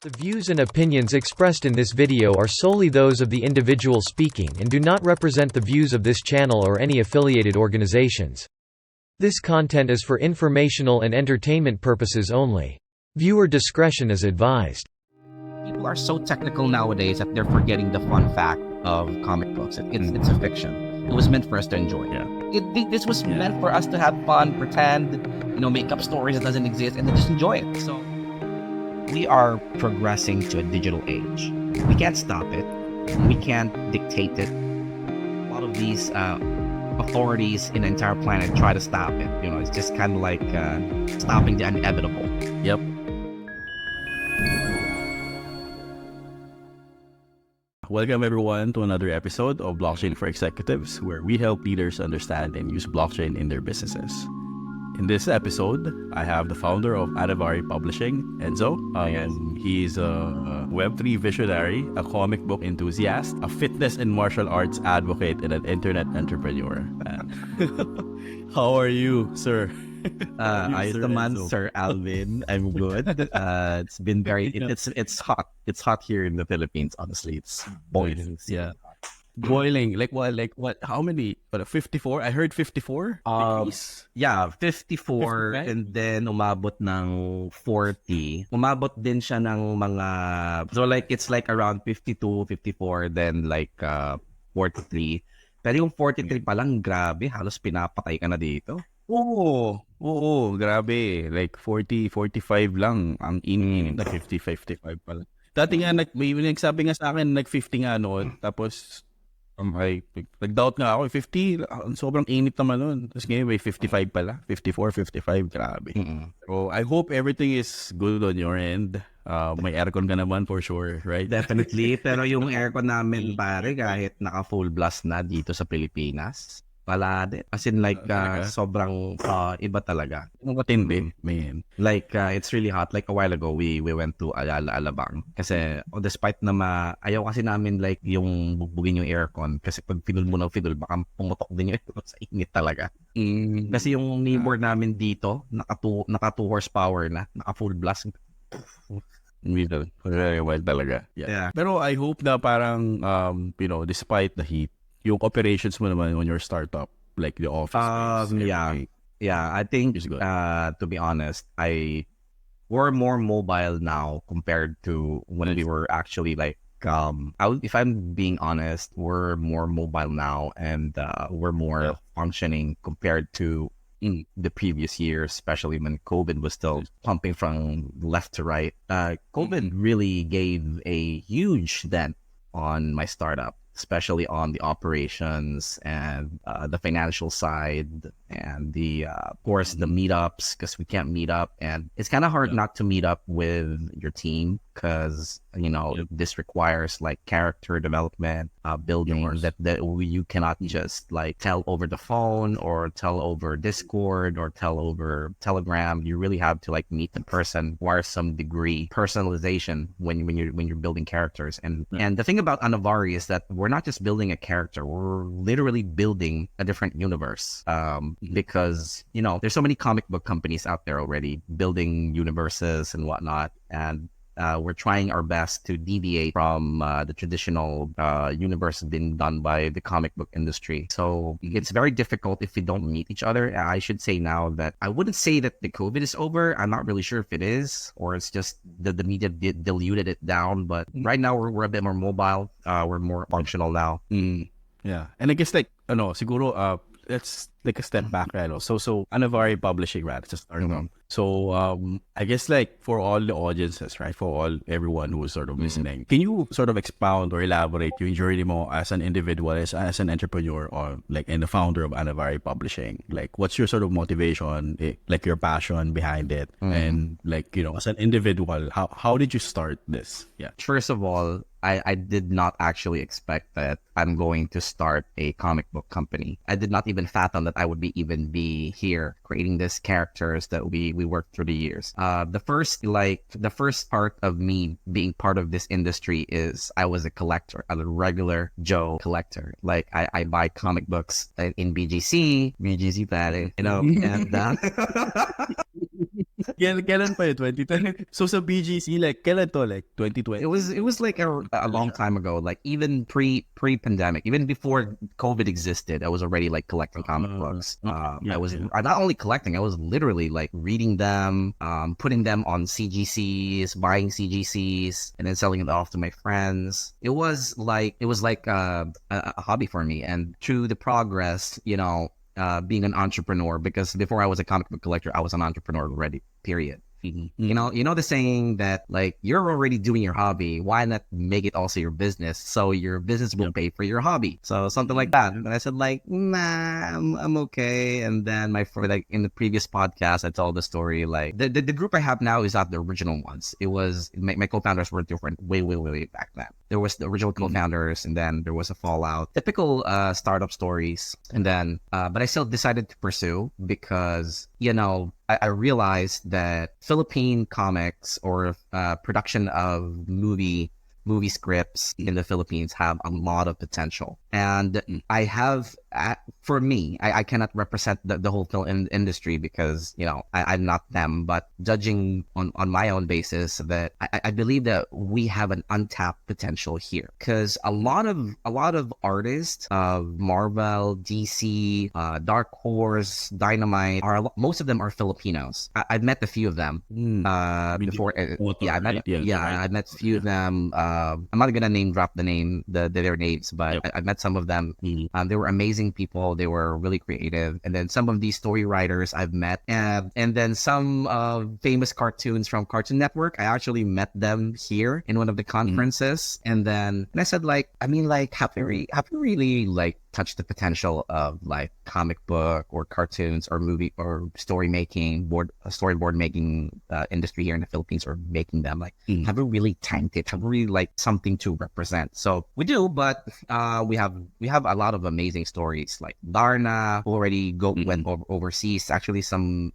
The views and opinions expressed in this video are solely those of the individual speaking and do not represent the views of this channel or any affiliated organizations. This content is for informational and entertainment purposes only. Viewer discretion is advised. People are so technical nowadays that they're forgetting the fun fact of comic books. It's a fiction. It was meant for us to enjoy. This was meant for us to have fun, pretend, make up stories that doesn't exist, and then just enjoy it. So we are progressing to a digital age. We can't stop it. We can't dictate it. A lot of these authorities in the entire planet try to stop it. It's just kind of like stopping the inevitable. Yep. Welcome everyone to another episode of Blockchain for Executives, where we help leaders understand and use blockchain in their businesses. In this episode, I have the founder of Anavari Publishing, Enzo. He's a Web3 visionary, a comic book enthusiast, a fitness and martial arts advocate, and an internet entrepreneur. How are you, sir? Ayos naman, Sir Alvin. I'm good. It's been it's hot. It's hot here in the Philippines, honestly. It's boiling. Yeah. Boiling. Like what? How many? 54? I heard 54 degrees. Yeah, 54 and then umabot ng 40. Umabot din siya ng mga, so it's around 52, 54, then 43. Pero yung 43 pa lang, grabe, halos pinapatay ka na dito. Oo, grabe. 40, 45 lang ang init. 50, 55 pala. Dati nga, may nagsabi nga sa akin, 50 nga noon. Tapos, nag-doubt nga ako, 50, sobrang init naman nun. Tapos ngayon, may 55 pala. 54, 55, grabe. So, I hope everything is good on your end. May aircon ka naman for sure, right? Definitely. Pero yung aircon namin, pare, kahit naka-full blast na dito sa Pilipinas, wala din. As in sobrang iba talaga. Matindi, man. It's really hot. A while ago, we went to Alabang. Kasi despite na ayaw kasi namin yung bugbugin yung aircon. Kasi pag pinul mo ng pinul, baka pumutok din yung aircon sa init talaga. Kasi yung neighbor namin dito, naka 2 horsepower na, naka full blast. Very wild talaga. Yeah. Pero I hope na parang, despite the heat, yung operations mo naman on your startup, like the office space, I think to be honest, we're more mobile now compared to when we were actually if I'm being honest, we're more mobile now and we're more functioning compared to in the previous years, especially when COVID was still pumping from left to right. COVID really gave a huge dent on my startup, especially on the operations and the financial side and of course the meetups, because we can't meet up, and it's kind of hard not to meet up with your team because this requires character development, building that you cannot just tell over the phone or tell over Discord or tell over Telegram. You really have to meet the person, require some degree personalization when you're building characters. And the thing about Anavari is that we're not just building a character, we're literally building a different universe. Because there's so many comic book companies out there already building universes and whatnot, and we're trying our best to deviate from the traditional universe being done by the comic book industry. So it's very difficult if we don't meet each other. I should say now that I wouldn't say that the COVID is over. I'm not really sure if it is, or it's just the media diluted it down. But right now we're a bit more mobile. We're more functional now. Yeah, and I guess siguro let's take a step back, right? So Anavari Publishing, right? It's just So I guess for all the audiences, right? For everyone who's sort of listening, can you sort of expound or elaborate your journey more as an individual, as an entrepreneur, or and the founder of Anavari Publishing? What's your sort of motivation, your passion behind it, and as an individual, how did you start this? Yeah. First of all, I did not actually expect that I'm going to start a comic book company. I did not even fathom that I would even be here creating these characters that we worked through the years. The first part of me being part of this industry is I was a collector, a regular Joe collector. I buy comic books in BGC pare, and Kailan pa yun? 2010? So sa BGC, like, kailan to? Like, 2020? It was like a long time ago, like even pre-pandemic, even before COVID existed. I was already like collecting comic books. I was not only collecting, I was literally like reading them, putting them on CGCs, buying CGCs, and then selling it off to my friends. It was like a hobby for me, and through the progress, being an entrepreneur, because before I was a comic book collector, I was an entrepreneur already, period. You know the saying that like you're already doing your hobby, why not make it also your business, so your business will pay for your hobby, so something like that. And I said like, nah, I'm okay. And then like in the previous podcast, I told the story like the group I have now is not the original ones. It was my co-founders were different way back then. There was the original co-founders, and then there was a fallout, typical startup stories. And then but I still decided to pursue because I realized that Philippine comics or production of movie scripts in the Philippines have a lot of potential. And I have, for me, I cannot represent the whole film industry because, I'm not them, but judging on my own basis, that I believe that we have an untapped potential here, because a lot of artists of Marvel, DC, Dark Horse, Dynamite, most of them are Filipinos. I've met a few of them before. I met a few of them. I'm not gonna name drop their names, but I met some of them. They were amazing people. They were really creative. And then some of these story writers I've met, and then some famous cartoons from Cartoon Network. I actually met them here in one of the conferences. And I said like, have you really like touched the potential of like comic book or cartoons or movie or storyboard making industry here in the Philippines, or making them like, have we really tanked it? Have we really like something to represent? So we do, but we have a lot of amazing stories like Darna, who already went overseas. Actually, some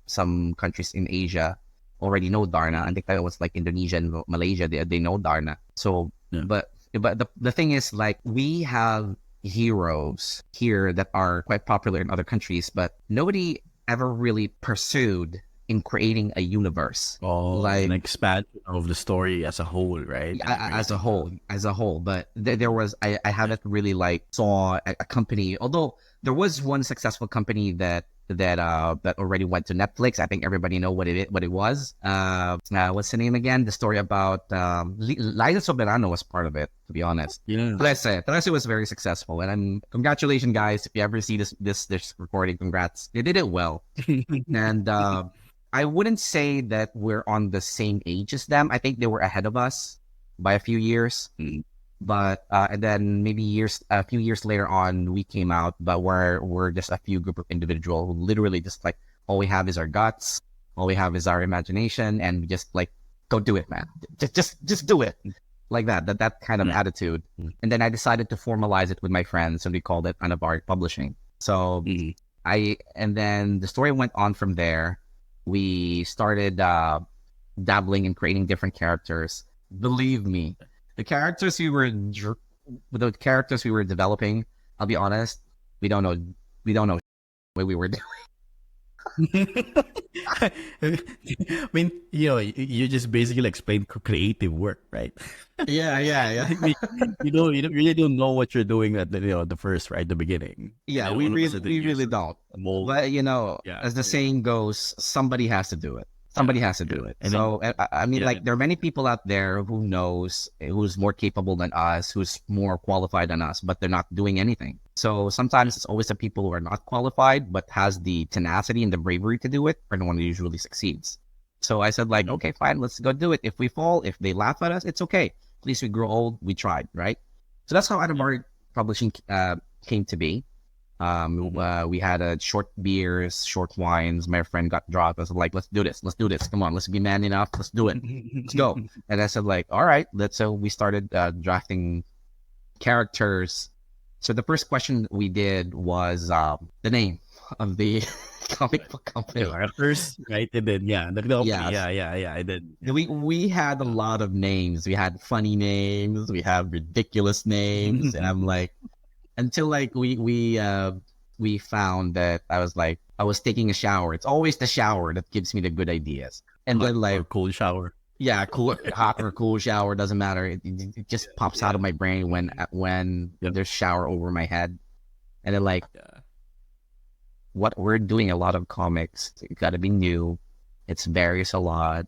countries in Asia already know Darna. I think that was like Indonesia and Malaysia. They know Darna. So, but the thing is, like, we have heroes here that are quite popular in other countries, but nobody ever really pursued in creating a universe, like an expansion of the story as a whole, right? As a whole. But there was, I haven't really like saw a company, although there was one successful company that already went to Netflix. I think everybody know what it was. What's the name again? The story about Liza Soberano was part of it, to be honest. Yeah. Trece was very successful, and congratulations, guys. If you ever see this recording, congrats. They did it well. And I wouldn't say that we're on the same age as them. I think they were ahead of us by a few years. But and then maybe a few years later on, we came out, but we're just a few group of individuals who literally just like, all we have is our guts, all we have is our imagination, and we just like, go do it, man. Just do it, like that kind of attitude. And then I decided to formalize it with my friends, and we called it Anavari Publishing. So and then the story went on from there. We started dabbling in creating different characters. Believe me, the characters we were developing, I'll be honest, we don't know what we were doing. I mean, you just basically explain creative work, right? Yeah. You really don't know what you're doing at the first, right, the beginning. Yeah, we really don't. But as the saying goes, somebody has to do it. Somebody has to do it. And so, I mean, like, there are many people out there who's more capable than us, who's more qualified than us, but they're not doing anything. So sometimes it's always the people who are not qualified, but has the tenacity and the bravery to do it, are the one who usually succeeds. So I said, like, okay, fine, let's go do it. If we fall, if they laugh at us, it's okay. At least we grow old, we tried, right? So that's how Anavari Publishing came to be. We had short beers, short wines. My friend got dropped. I was like, let's do this. Come on, let's be man enough. Let's do it. Let's go. And I said, like, all right, so we started drafting characters. So the first question we did was the name of the comic book company. First, right? It did, yeah. Yeah, I did. We had a lot of names. We had funny names. We have ridiculous names. And I'm like, until like we found that I was taking a shower. It's always the shower that gives me the good ideas. And then Or like, cold shower. yeah, cool, hot or cool shower, doesn't matter. It just pops out of my brain when there's shower over my head. And then like, what we're doing a lot of comics, it got to be new. It's varies a lot.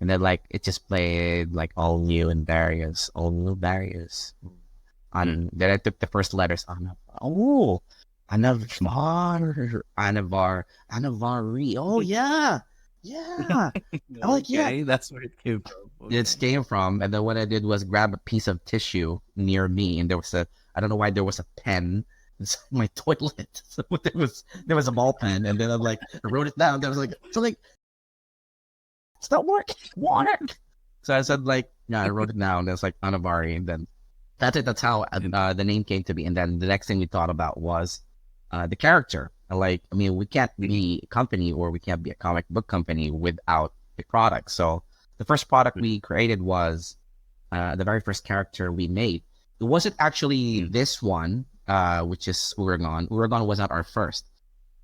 And then like, it just played like all new various. And then I took the first letters on. Oh, Anavari. Oh yeah. Yeah. I'm like, yeah. That's where it came from. Okay. It came from. And then what I did was grab a piece of tissue near me, and there was I don't know why there was a pen inside my toilet. So there was a ball pen, and then I wrote it down. I was like, it's not working. Water. So I said yeah, I wrote it down. There's like Anavari, and then that's it. That's how the name came to be. And then the next thing we thought about was the character. We can't be a company, or we can't be a comic book company without the product. So the first product we created was the very first character we made. It wasn't actually this one, which is Uragon. Uragon was not our first.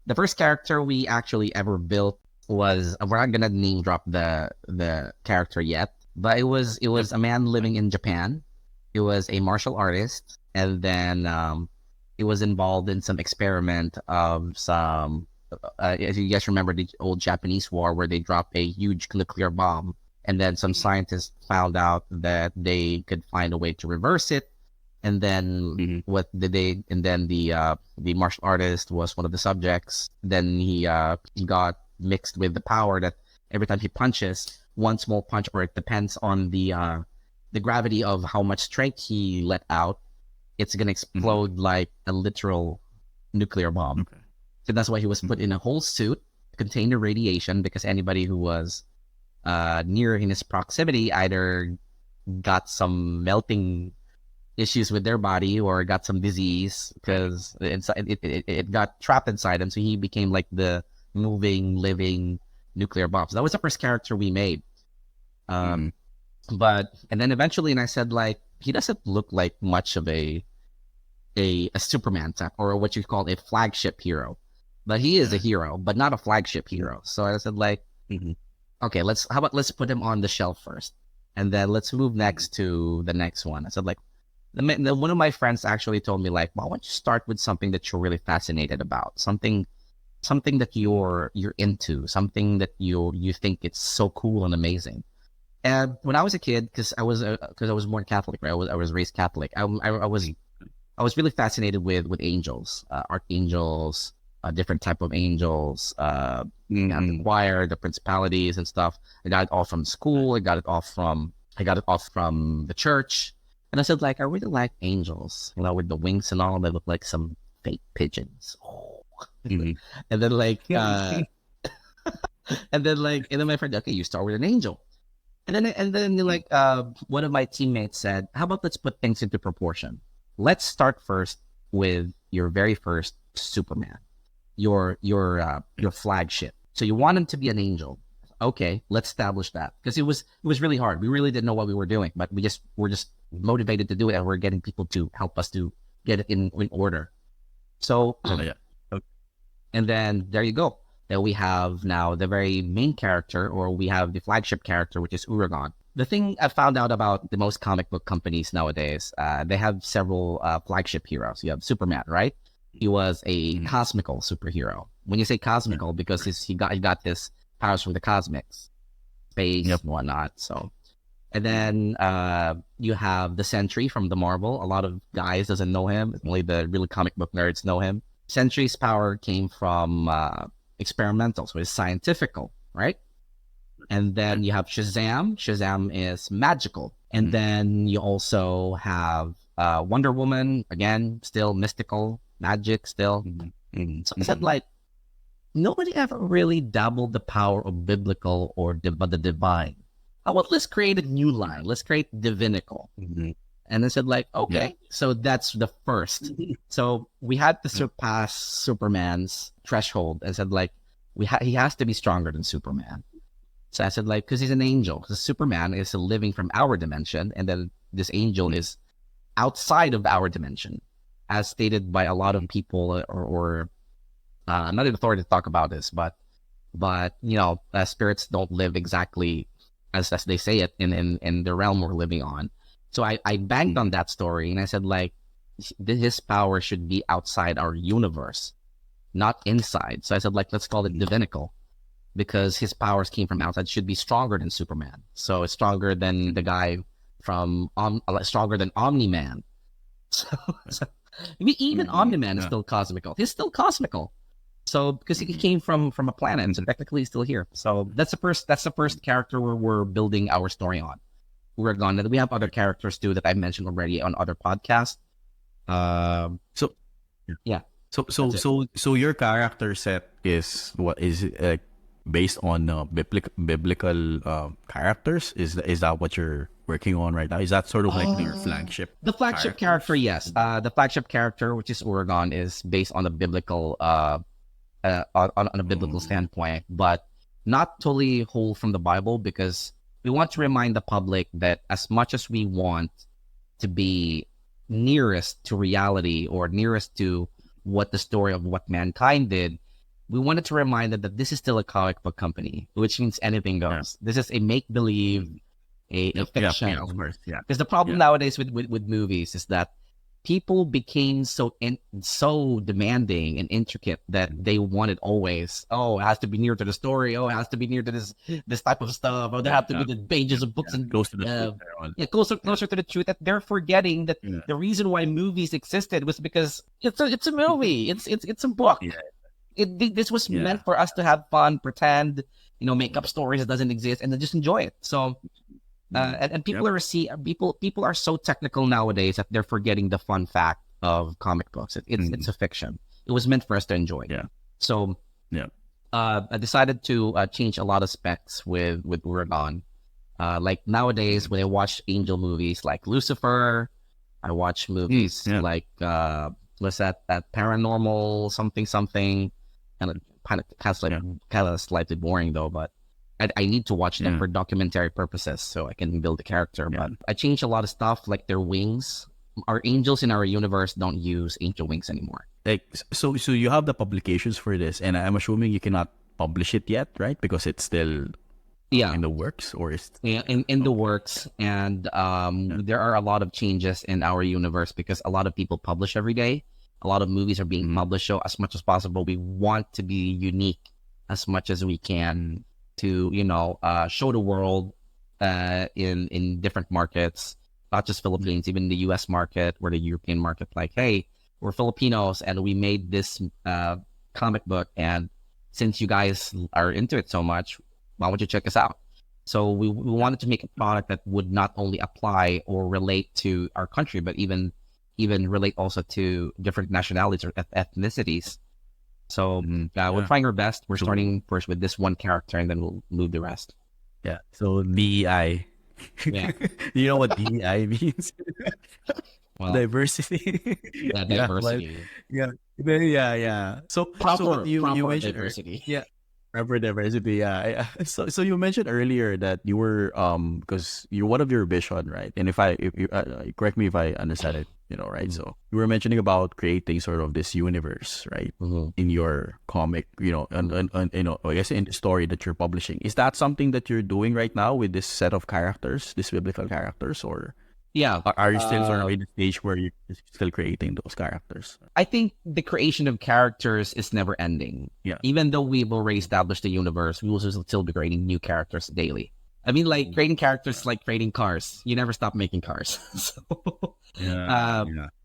The first character we actually ever built was, we're not gonna name drop the character yet, but it was a man living in Japan. He was a martial artist, and then he was involved in some experiment of some, if you guys remember the old Japanese war where they dropped a huge nuclear bomb, and then some scientists found out that they could find a way to reverse it. And then what did they? And then the martial artist was one of the subjects. Then he got mixed with the power that every time he punches, one small punch, or it depends on the gravity of how much strength he let out, it's gonna explode like a literal nuclear bomb. Okay. So that's why he was put in a whole suit to contain the radiation, because anybody who was near in his proximity either got some melting issues with their body or got some disease, because it got trapped inside him. So he became like the moving, living nuclear bomb. So that was the first character we made. And then eventually, and I said, he doesn't look like much of a Superman type, or what you call a flagship hero, but he is a hero, but not a flagship hero. So I said, okay, how about let's put him on the shelf first, and then let's move next to the next one. I said, one of my friends actually told me, why don't you start with something that you're really fascinated about, something that you're into, something that you think it's so cool and amazing. And when I was a kid, because I was born Catholic, right? I was raised Catholic. I was really fascinated with angels, archangels, different type of angels, the choir, the principalities and stuff. I got it all from school. I got it off from the church. And I said, I really like angels, with the wings and all. They look like some fake pigeons. Oh. And then and then my friend, okay, you start with an angel. And then one of my teammates said, how about let's put things into proportion. Let's start first with your very first Superman, your flagship. So you want him to be an angel. Okay, let's establish that, because it was really hard. We really didn't know what we were doing, but we're just motivated to do it, and we're getting people to help us to get it in order. So, and then there you go. Then we have now the very main character, or we have the flagship character, which is Uragon. The thing I found out about the most comic book companies nowadays, they have several flagship heroes. You have Superman, right? He was a cosmical superhero. When you say cosmical, because he got his powers from the cosmics, space, and whatnot. So, and then you have the Sentry from the Marvel. A lot of guys doesn't know him. Only the really comic book nerds know him. Sentry's power came from experimental, so it's scientifical, right? And then you have Shazam. Shazam is magical. And then you also have Wonder Woman, again, still mystical, magic still. So I said, nobody ever really dabbled the power of biblical or the divine. How about let's create a new line? Let's create divinical. And I said, okay, so that's the first. So we had to surpass Superman's threshold. I said, he has to be stronger than Superman. So I said, because he's an angel. Because Superman is living from our dimension, and then this angel is outside of our dimension, as stated by a lot of people, or I'm not in authority to talk about this, but but spirits don't live exactly as they say it in the realm we're living on. So I banked on that story, and I said, like, his power should be outside our universe, not inside. So I said, like, let's call it divinical, because his powers came from outside. Should be stronger than Superman. So it's stronger than the guy from stronger than Omni-Man. So I mean, even Omni-Man is still cosmical. He's still cosmical. So because he came from a planet, so technically he's still here. So that's the first character we're building our story on. We're gone. We have other characters too that I mentioned already on other podcasts. So your character set is what is it, based on biblical characters? Is that what you're working on right now? Is that sort of like your flagship? The flagship character, yes. The flagship character, which is Oregon, is based on a biblical on a biblical standpoint, but not totally whole from the Bible, because we want to remind the public that as much as we want to be nearest to reality or nearest to what the story of what mankind did, we wanted to remind them that this is still a comic book company, which means anything goes. This is a make-believe, a fiction. Yeah, of course. Yeah. Because the problem nowadays with movies is that people became so demanding and intricate that they want it always. Oh, it has to be near to the story. Oh, it has to be near to this type of stuff. Oh, there have to be the pages of books and close to the truth. Closer to the truth. That they're forgetting that the reason why movies existed was because it's a movie. It's a book. Yeah. This was meant for us to have fun, pretend, make up stories that doesn't exist, and then just enjoy it. So. And people are so technical nowadays that they're forgetting the fun fact of comic books. It's a fiction. It was meant for us to enjoy. Yeah. So I decided to change a lot of specs with Oregon. Like nowadays, when I watch angel movies like Lucifer, I watch movies like what's that paranormal something, and it kind of slightly boring though, but. I need to watch them for documentary purposes so I can build a character. But I changed a lot of stuff, like their wings. Our angels in our universe don't use angel wings anymore. Like so you have the publications for this, and I'm assuming you cannot publish it yet, right? Because it's still in the works, or is in the works. And there are a lot of changes in our universe because a lot of people publish every day. A lot of movies are being published. So as much as possible, we want to be unique as much as we can to show the world in different markets, not just Philippines, even the US market or the European market. Like, hey, we're Filipinos and we made this comic book, and since you guys are into it so much, why don't you check us out? So we wanted to make a product that would not only apply or relate to our country, but even relate also to different nationalities or ethnicities. So we're trying our best. We're starting first with this one character, and then we'll move the rest. Yeah. So DEI. Yeah. You know what DEI means? Well, diversity. Yeah, diversity. Yeah. So you mentioned diversity. Proper diversity. Yeah. So you mentioned earlier that you were because you're one of your vision, right? And if you correct me if I understand it, right? So you were mentioning about creating sort of this universe, right? In your comic, and I guess in the story that you're publishing. Is that something that you're doing right now with this set of characters, these biblical characters, or are you still sort of in the stage where you're still creating those characters? I think the creation of characters is never ending. Yeah. Even though we've already established the universe, we will still be creating new characters daily. I mean, like creating characters like creating cars. You never stop making cars. So,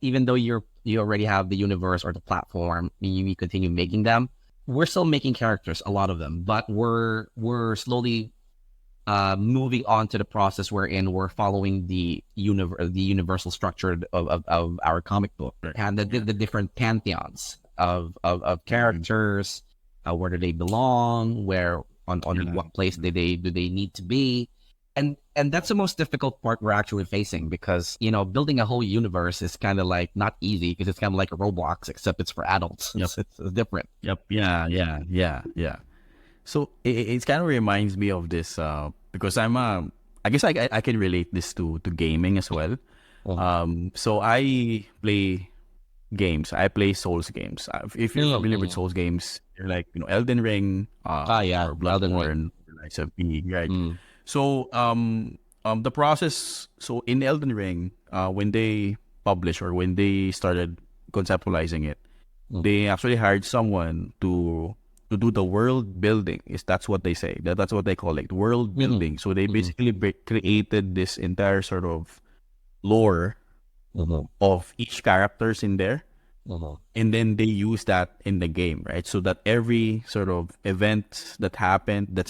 even though you already have the universe or the platform, you continue making them. We're still making characters, a lot of them, but we're slowly moving on to the process wherein we're following the universal structure of our comic book, and the different pantheons of characters, where do they belong, where on what place do they need to be, and that's the most difficult part we're actually facing, because building a whole universe is kind of like not easy, because it's kind of like a Roblox, except it's for adults. It's different. Yeah. So it kind of reminds me of this because I guess I can relate this to gaming as well. So I play games. I play Souls games. If you're familiar with Souls games, like Elden Ring, Yeah, or Elden Ring. Bloodborne, like some P, right? Mm. So the process. So in Elden Ring, when they published or when they started conceptualizing it, they actually hired someone to do the world building. That's what they say. That's what they call it, world building. So they basically created this entire sort of lore of each characters in there, and then they use that in the game, right? So that every sort of event that's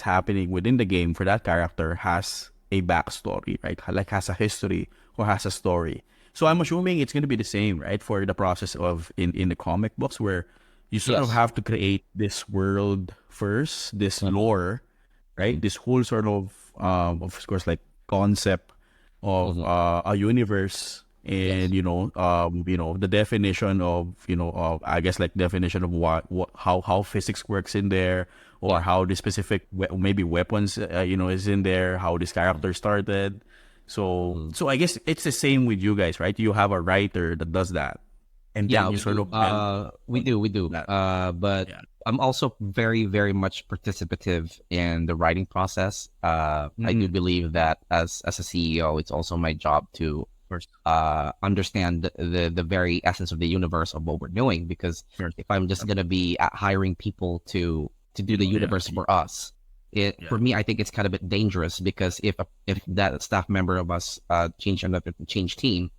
happening within the game for that character has a backstory, right? Like has a history or has a story. So I'm assuming it's going to be the same, right, for the process of in the comic books, where you sort of have to create this world first, this lore, right? This whole sort of course, like concept of a universe, and the definition of of, I guess, like definition of what how physics works in there, or how the specific maybe weapons is in there, how this character started. So I guess it's the same with you guys, right? You have a writer that does that, and then you sort of we do. But I'm also very, very much participative in the writing process. I do believe that as a CEO, it's also my job to understand the very essence of the universe of what we're doing. Because if I'm just gonna be hiring people to do the universe for us, for me, I think it's kind of a bit dangerous, because if that staff member of us change team,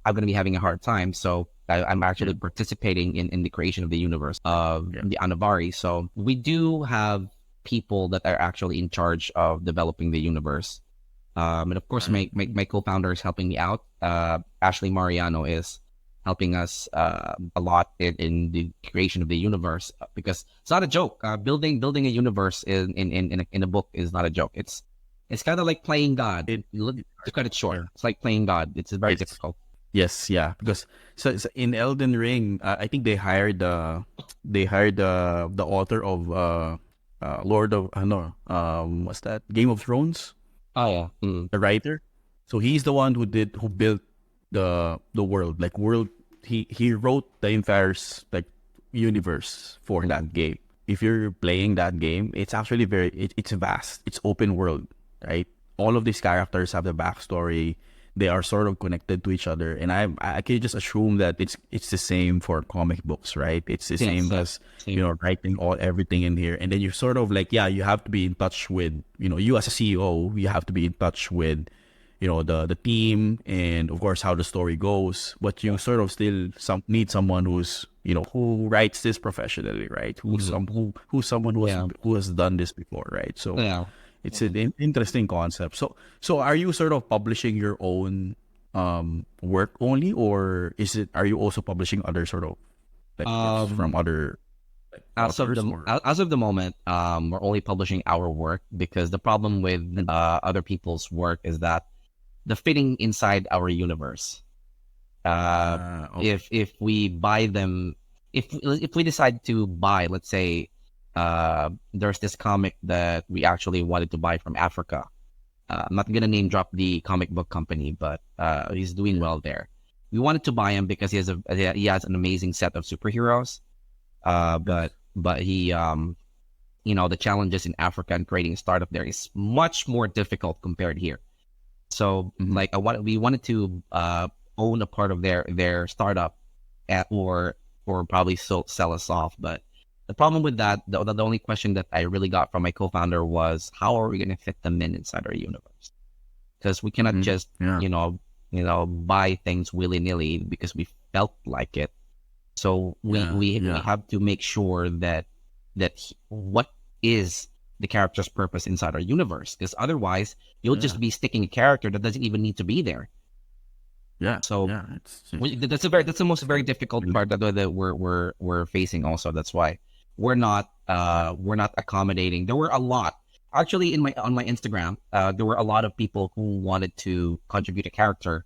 I'm gonna be having a hard time. So I'm actually participating in the creation of the universe of the Anavari. So we do have people that are actually in charge of developing the universe. And of course, my co-founder is helping me out. Ashley Mariano is helping us a lot in the creation of the universe, because it's not a joke. Building a universe in a book is not a joke. It's kind of like playing God. To cut it short, it's like playing God. It's very difficult. Yes, yeah, because so in Elden Ring, I think they hired the author of Lord of what's that, Game of Thrones? Oh yeah, the writer. So he's the one who built the world, like he wrote the entire like universe for that game. If you're playing that game, it's actually it's vast. It's open world, right? All of these characters have the backstory. They are sort of connected to each other, and I can just assume that it's the same for comic books, right? It's the same as writing everything in here, and then you sort of like you have to be in touch with you as a CEO, you have to be in touch with the team, and of course how the story goes, but you sort of still need someone who's who writes this professionally, right? Who's someone who has done this before, right? So it's an interesting concept. So are you sort of publishing your own work only, or are you also publishing other sort of like from other as of the moment, we're only publishing our work, because the problem with other people's work is that the fitting inside our universe. If we buy them, if we decide to buy, let's say, there's this comic that we actually wanted to buy from Africa. I'm not gonna name drop the comic book company, but he's doing well there. We wanted to buy him because he has an amazing set of superheroes. But he the challenges in Africa and creating a startup there is much more difficult compared here. So we wanted to own a part of their startup, or probably sell us off. But the problem with that, the only question that I really got from my co-founder was, how are we going to fit them inside our universe? Because we cannot just buy things willy-nilly because we felt like it. So we have to make sure that what is the character's purpose inside our universe, because otherwise you'll just be sticking a character that doesn't even need to be there. Yeah. So that's the most very difficult part that we're facing. Also, that's why we're not accommodating. There were a lot actually on my Instagram. There were a lot of people who wanted to contribute a character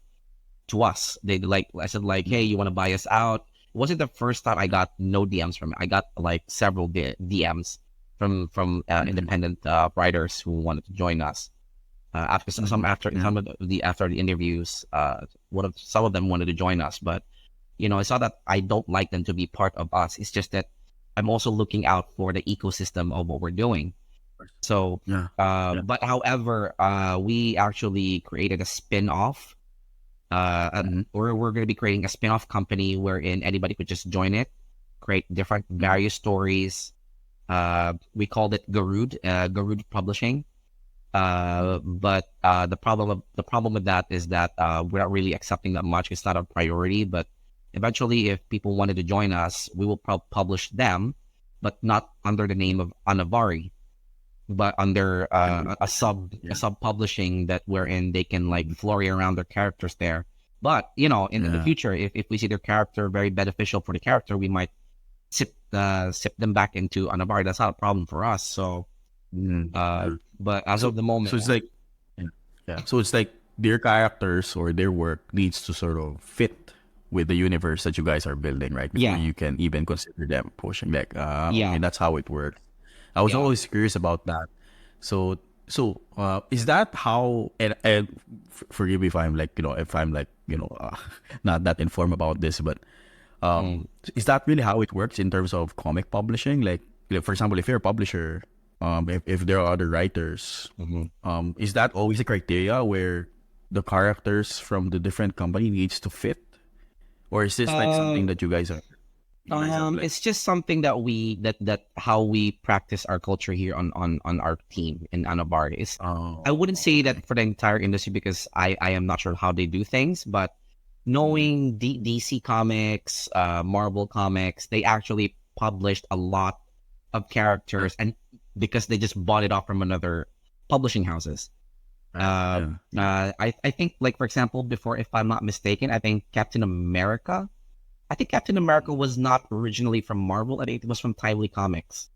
to us. I said, hey, you want to buy us out? It wasn't the first time I got no DMs from it. I got like several DMs from independent writers who wanted to join us. After the interviews, some of them wanted to join us, but I saw that I don't like them to be part of us. It's just that I'm also looking out for the ecosystem of what we're doing. So, but however, we actually created a spin-off. We're going to be creating a spin-off company wherein anybody could just join it, create different various stories. We called it Garud Publishing. But the problem with that is that we're not really accepting that much. It's not a priority, but eventually, if people wanted to join us, we will publish them, but not under the name of Anavari, but under a sub publishing that wherein they can like flurry around their characters there. But in the future, if we see their character very beneficial for the character, we might sip them back into Anavari. That's not a problem for us. So, but as of the moment, so it's like, so it's like their characters or their work needs to sort of fit with the universe that you guys are building, right? Before you can even consider them pushing. Like, okay, that's how it works. I was always curious about that. So is that how? And forgive me if I'm like, not that informed about this, but is that really how it works in terms of comic publishing? Like, for example, if you're a publisher, if there are other writers, is that always a criteria where the characters from the different company needs to fit, or is this like something that you guys are? It's just something that how we practice our culture here on our team in Anavari. I wouldn't say that for the entire industry because I am not sure how they do things, but knowing DC Comics, Marvel Comics, they actually published a lot of characters, and because they just bought it off from another publishing houses. I think, like, for example, before, if I'm not mistaken, I think Captain America was not originally from Marvel. I think it was from Timely Comics.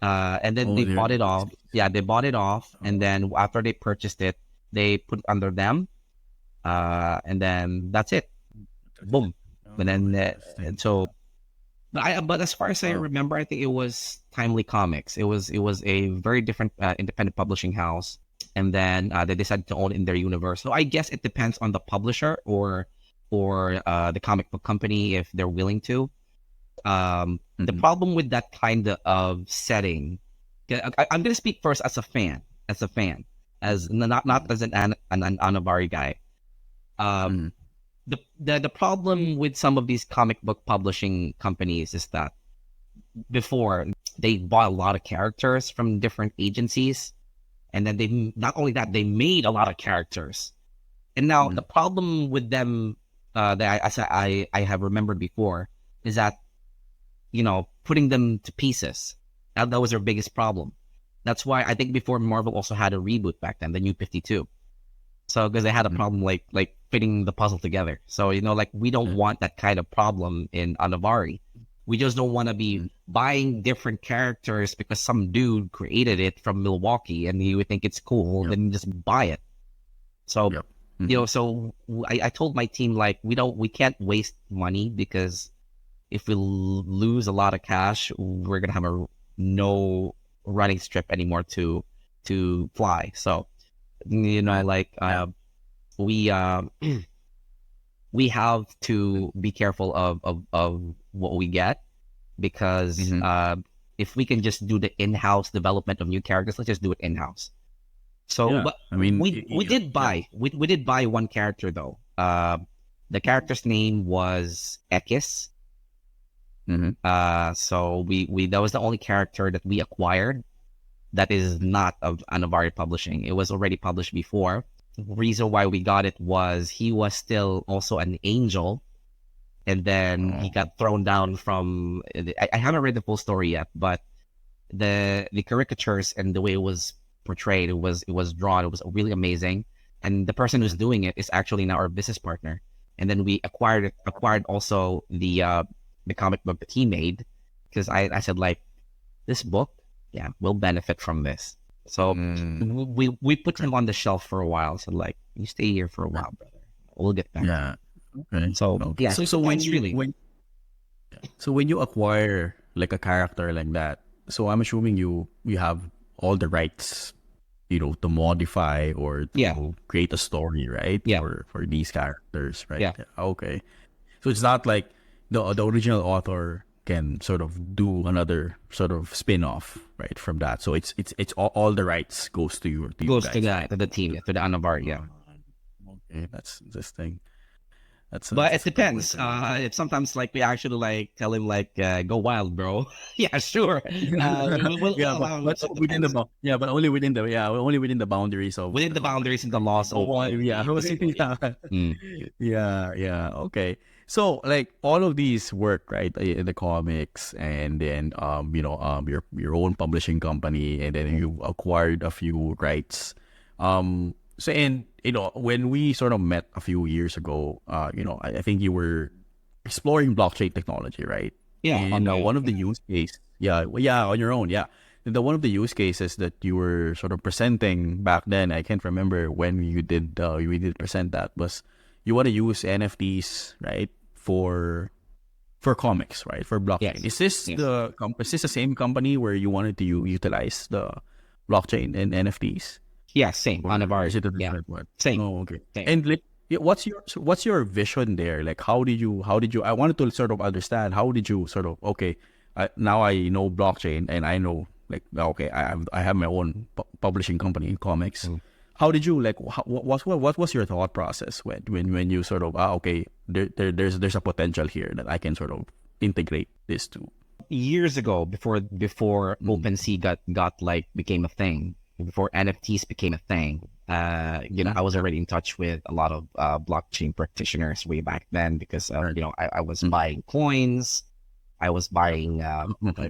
And then they bought it off. Yeah, they bought it off. And then after they purchased it, they put it under them. And then that's it. Boom. But then, but as far as I remember, I think it was Timely Comics. It was a very different independent publishing house. And then they decided to own it in their universe. So I guess it depends on the publisher or the comic book company if they're willing to. The problem with that kind of setting, I'm going to speak first as a fan, as not as an Anavari guy. The problem with some of these comic book publishing companies is that before they bought a lot of characters from different agencies, and then they not only that, they made a lot of characters. And now the problem with them that I have remembered before is that, putting them to pieces. That was their biggest problem. That's why I think before Marvel also had a reboot back then, the New 52. So because they had a problem like fitting the puzzle together. So we don't want that kind of problem in Anavari. We just don't want to be buying different characters because some dude created it from Milwaukee and he would think it's cool, then just buy it. So so I told my team, like, we can't waste money, because if we lose a lot of cash, we're gonna have no running strip anymore to fly. So we we have to be careful of what we get, because if we can just do the in-house development of new characters, let's just do it in-house. So, but I mean, we did buy one character though. The character's name was Ekis. So we that was the only character that we acquired that is not of Anavari Publishing. It was already published before. The reason why we got it was he was still also an angel, and then he got thrown down from. I haven't read the full story yet, but the caricatures and the way it was portrayed, it was drawn, it was really amazing. And the person who's doing it is actually now our business partner. And then we acquired also the comic book that he made, because I said, like, this book, we'll benefit from this. So we put him on the shelf for a while. So, like, you stay here for a while, brother. We'll get back. Yeah. Okay. So So when you acquire like a character like that, so I'm assuming you have all the rights, to modify or to create a story, right? Yeah. For these characters, right? Yeah. Okay. So it's not like the original author can sort of do another sort of spin-off, right, from that. So it's all the rights goes to you Goes guys. to the team, to the Anavari, yeah. Okay, that's this thing. But it That's a good way depends. to- If sometimes like we actually like tell him like go wild, bro. Yeah, sure. yeah, Allow him. but So it within the depends. but only within the boundaries of Within the boundaries and the laws of yeah, the facility. Mm. yeah, okay. So like all of these work, right, in the comics, and then your own publishing company, and then you acquired a few rights. So and when we sort of met a few years ago, I think you were exploring blockchain technology, right? Yeah, And on my one own. of the use case, on your own, yeah. The one of the use cases that you were sort of presenting back then, I can't remember when we did present that, was you want to use NFTs, right, for comics, right, for blockchain. Yes. Is this Yes. is this the same company where you wanted to utilize the blockchain and NFTs? Yeah, same. Or Anavari. is it a Yeah, different one? same. Oh, okay. Same. And like, what's your vision there? Like, how did you? I wanted to sort of understand, how did you sort of, okay, now I know blockchain, and I know, like, okay, I have my own publishing company in comics. How did you, like, what was your thought process when you sort of, okay, there's a potential here that I can sort of integrate this to? Years ago, before OpenSea got like became a thing, before NFTs became a thing, I was already in touch with a lot of blockchain practitioners way back then, because I was buying coins, I was buying I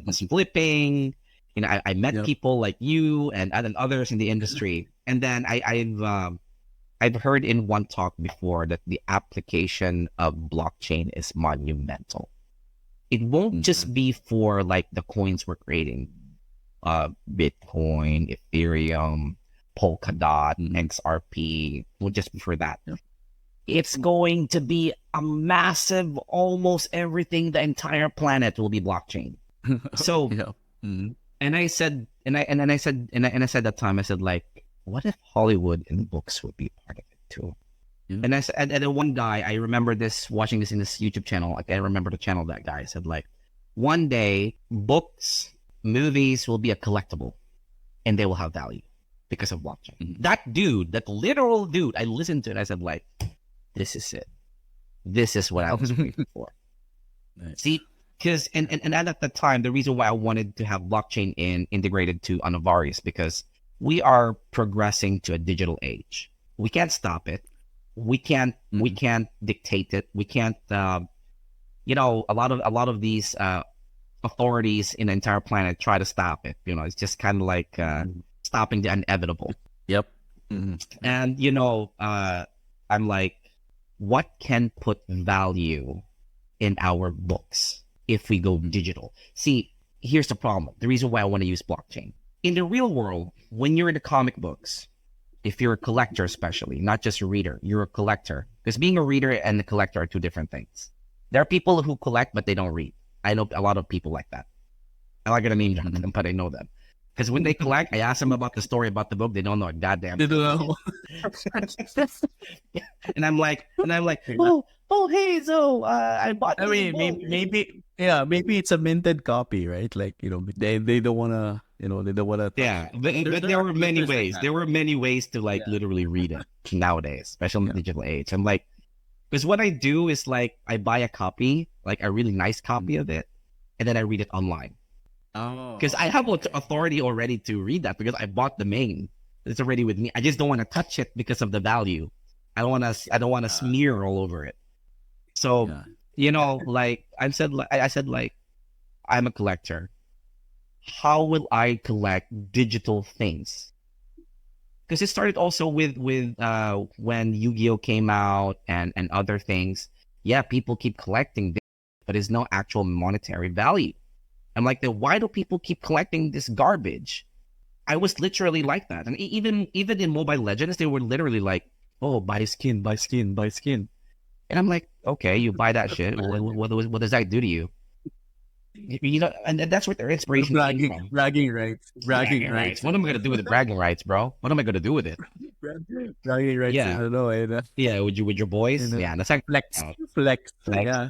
was flipping. I met people like you and others in the industry, and then I've heard in one talk before that the application of blockchain is monumental. It won't just be for like the coins we're creating, Bitcoin, Ethereum, Polkadot, XRP. Will just be for that. It's going to be a massive, almost everything. The entire planet will be blockchain. So, and I said, I said that time, I said, like, what if Hollywood and books would be part of it too? And I said, and then one guy, I remember watching this in this YouTube channel. Like, I remember the channel. That guy said, like, one day books, movies will be a collectible, and they will have value because of blockchain. That dude, that literal dude, I listened to it. I said, like, this is it. This is what I was waiting for. Nice. See, because and at the time, the reason why I wanted to have blockchain integrated to Anavari is because we are progressing to a digital age. We can't stop it. We can't dictate it. We can't a lot of these authorities in the entire planet try to stop it. It's just kind of like stopping the inevitable. Yep. And I'm like, what can put value in our books if we go digital? See, here's the problem. The reason why I want to use blockchain. In the real world, when you're in the comic books, if you're a collector, especially, not just a reader, you're a collector. Because being a reader and a collector are two different things. There are people who collect, but they don't read. I know a lot of people like that. I'm not going to name them, but I know them. Because when they collect, I ask them about the story about the book. They don't know a goddamn They don't know. And I'm like, hey, so I bought this book. maybe it's a minted copy, right? Like, they don't wanna, they don't wanna. Yeah, but there were many ways. There were many ways to like literally read it nowadays, especially in the digital age. I'm like, because what I do is like I buy a copy, like a really nice copy of it, and then I read it online. Oh. Because I have authority already to read that because I bought the main. It's already with me. I just don't want to touch it because of the value. I don't want to smear all over it. So like I said, I'm a collector. How will I collect digital things? Because it started also with when Yu-Gi-Oh came out and other things. Yeah, people keep collecting, but there's no actual monetary value. I'm like, why do people keep collecting this garbage? I was literally like that, and even in Mobile Legends, they were literally like, "Oh, buy skin, buy skin, buy skin," and I'm like, "Okay, you buy that shit. What does that do to you?" And that's what their inspiration came from. Bragging rights. What am I gonna do with the bragging rights, bro? What am I gonna do with it? Bragging rights. Yeah. I don't know. Yeah, with your boys. Yeah, that's like Flex. flex. Yeah.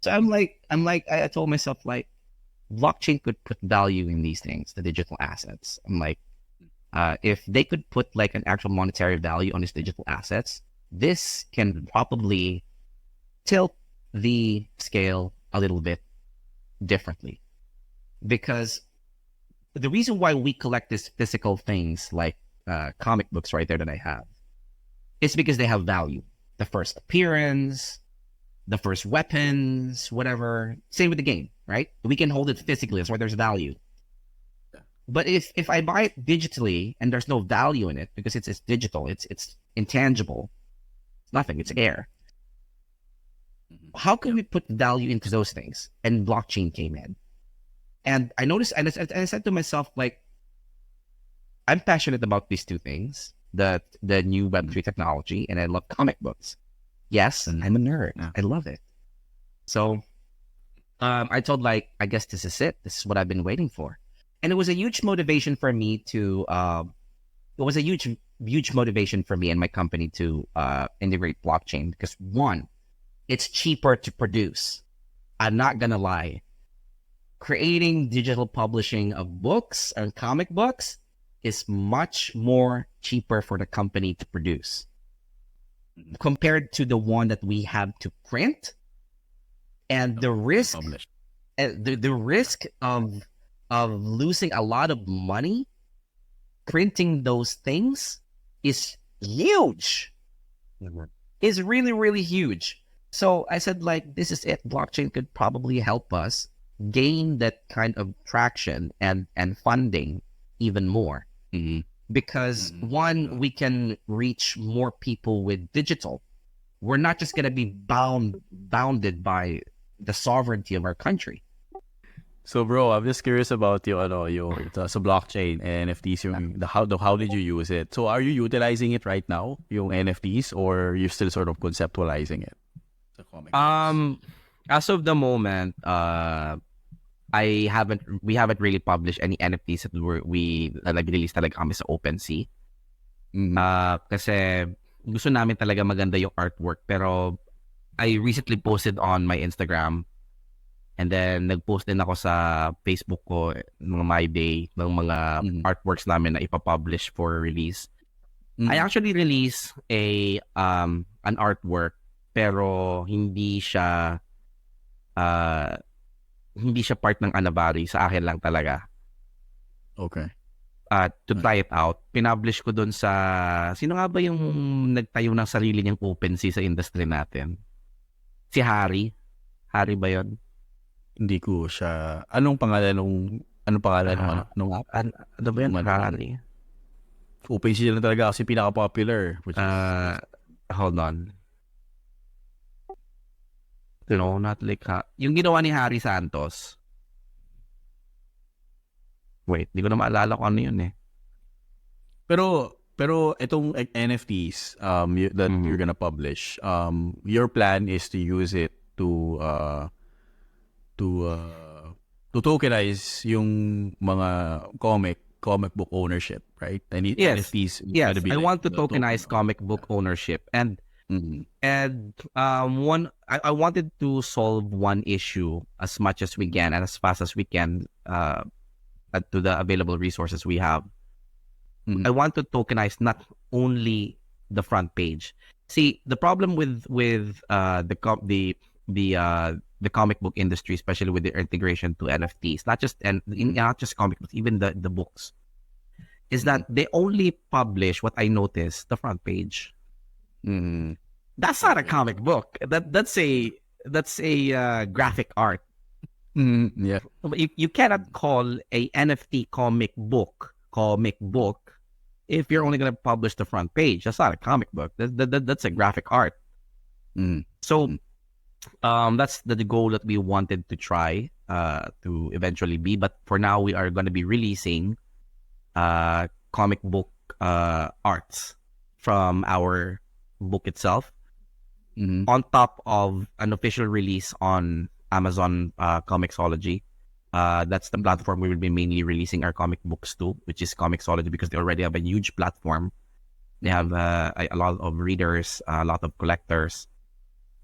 So I told myself like, blockchain could put value in these things, the digital assets. I'm like, if they could put like an actual monetary value on these digital assets, this can probably tilt the scale a little bit differently. Because the reason why we collect these physical things like comic books right there that I have, is because they have value. The first appearance, the first weapons, whatever. Same with the game, right? We can hold it physically. That's why there's value. But if I buy it digitally and there's no value in it because it's digital, it's intangible, it's nothing, it's air. How can we put value into those things? And blockchain came in. And I noticed, and I said to myself, like, I'm passionate about these two things, the new Web3 technology, and I love comic books. Yes, I'm a nerd. Yeah. I love it. So I told, like, I guess this is it. This is what I've been waiting for. And it was a huge motivation for me to, it was a huge motivation for me and my company to integrate blockchain because, one, it's cheaper to produce. I'm not going to lie. Creating digital publishing of books and comic books is much more cheaper for the company to produce compared to the one that we have to print, and the risk, the risk of losing a lot of money printing those things is huge. Is really, really huge. So I said, like, this is it. Blockchain could probably help us gain that kind of traction and funding even more. Because one, we can reach more people with digital. We're not just going to be bounded by the sovereignty of our country. So, bro, I'm just curious about your blockchain NFTs. How did you use it? So, are you utilizing it right now, yung NFTs, or are you still sort of conceptualizing it? As of the moment, we haven't really published any NFTs that we released talaga kami sa OpenSea. Kasi gusto namin talaga maganda yung artwork, pero I recently posted on my Instagram, and then nag-post din ako sa Facebook ko ng My Day ng mga artworks namin na ipapublish for release. I actually released an artwork, pero hindi siya part ng Anavari, sa akin lang talaga. Okay. To try it out, pinublish ko dun sa, sino nga ba yung nagtayo ng sarili niyang OpenSea sa industry natin? Si Harry? Harry ba yun? Hindi ko siya. Anong pangalan nung app? Ano ba yun? Harry? OpenSea lang talaga kasi pinaka-popular. Hold on. No, not like yung ginawa ni Harry Santos. Wait, di ko na maalala kung ano yun eh. Pero itong NFTs that you're gonna publish, your plan is to use it to tokenize yung mga comic book ownership, right? Yes. NFTs. Yes, I want to tokenize comic book ownership, and I wanted to solve one issue as much as we can and as fast as we can to the available resources we have. I want to tokenize not only the front page. See, the problem with the comic book industry, especially with the integration to NFTs, not just comic books, even the books, is that they only publish what I noticed, the front page. That's not a comic book. That's a graphic art. Yeah. You cannot call a NFT comic book if you're only going to publish the front page. That's not a comic book. That's a graphic art. So that's the goal that we wanted to try to eventually be. But for now, we are going to be releasing comic book arts from our book itself, on top of an official release on Amazon Comixology. That's the platform we will be mainly releasing our comic books to, which is Comixology, because they already have a huge platform. They have a lot of readers, a lot of collectors.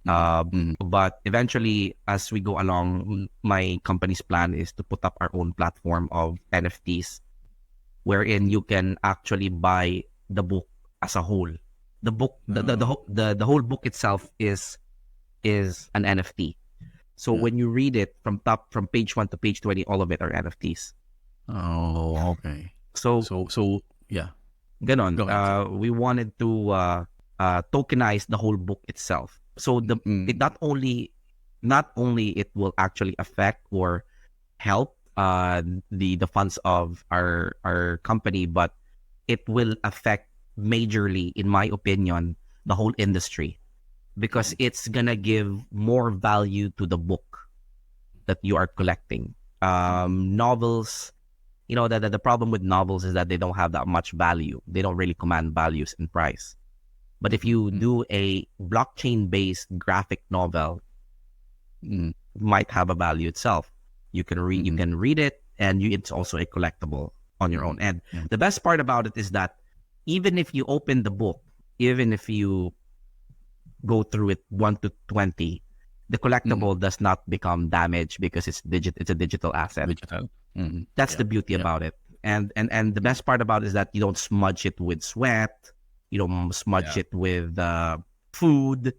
But eventually, as we go along, my company's plan is to put up our own platform of NFTs, wherein you can actually buy the book as a whole. The book, the whole book itself is an NFT. So when you read it from page 1 to page 20, all of it are NFTs. Oh, okay. So yeah. ganon. Go ahead. We wanted to tokenize the whole book itself. So it not only it will actually affect or help the funds of our company, but it will affect majorly, in my opinion, the whole industry, because it's gonna give more value to the book that you are collecting. Novels, the problem with novels is that they don't have that much value. They don't really command values in price. But if you do a blockchain-based graphic novel, it might have a value itself. You can read it, and it's also a collectible on your own. And the best part about it is that even if you open the book, even if you go through it 1 to 20, the collectible does not become damaged because it's a digital asset. That's the beauty about it. And the best part about it is that you don't smudge it with sweat. You don't smudge it with food,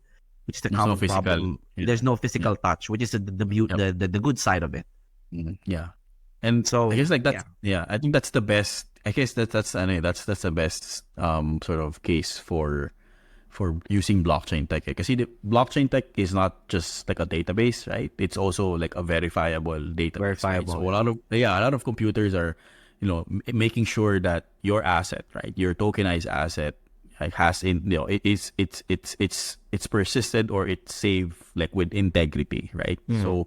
which is the common problem. There's no physical touch, which is the good side of it. Yeah. And so I guess like that. Yeah, I think that's the best. I guess that's the best sort of case for using blockchain tech. Because see, the blockchain tech is not just like a database, right? It's also like a verifiable database. Right? So a lot of computers are, making sure that your asset, right, your tokenized asset, like has it's persisted or it's saved like with integrity, right? So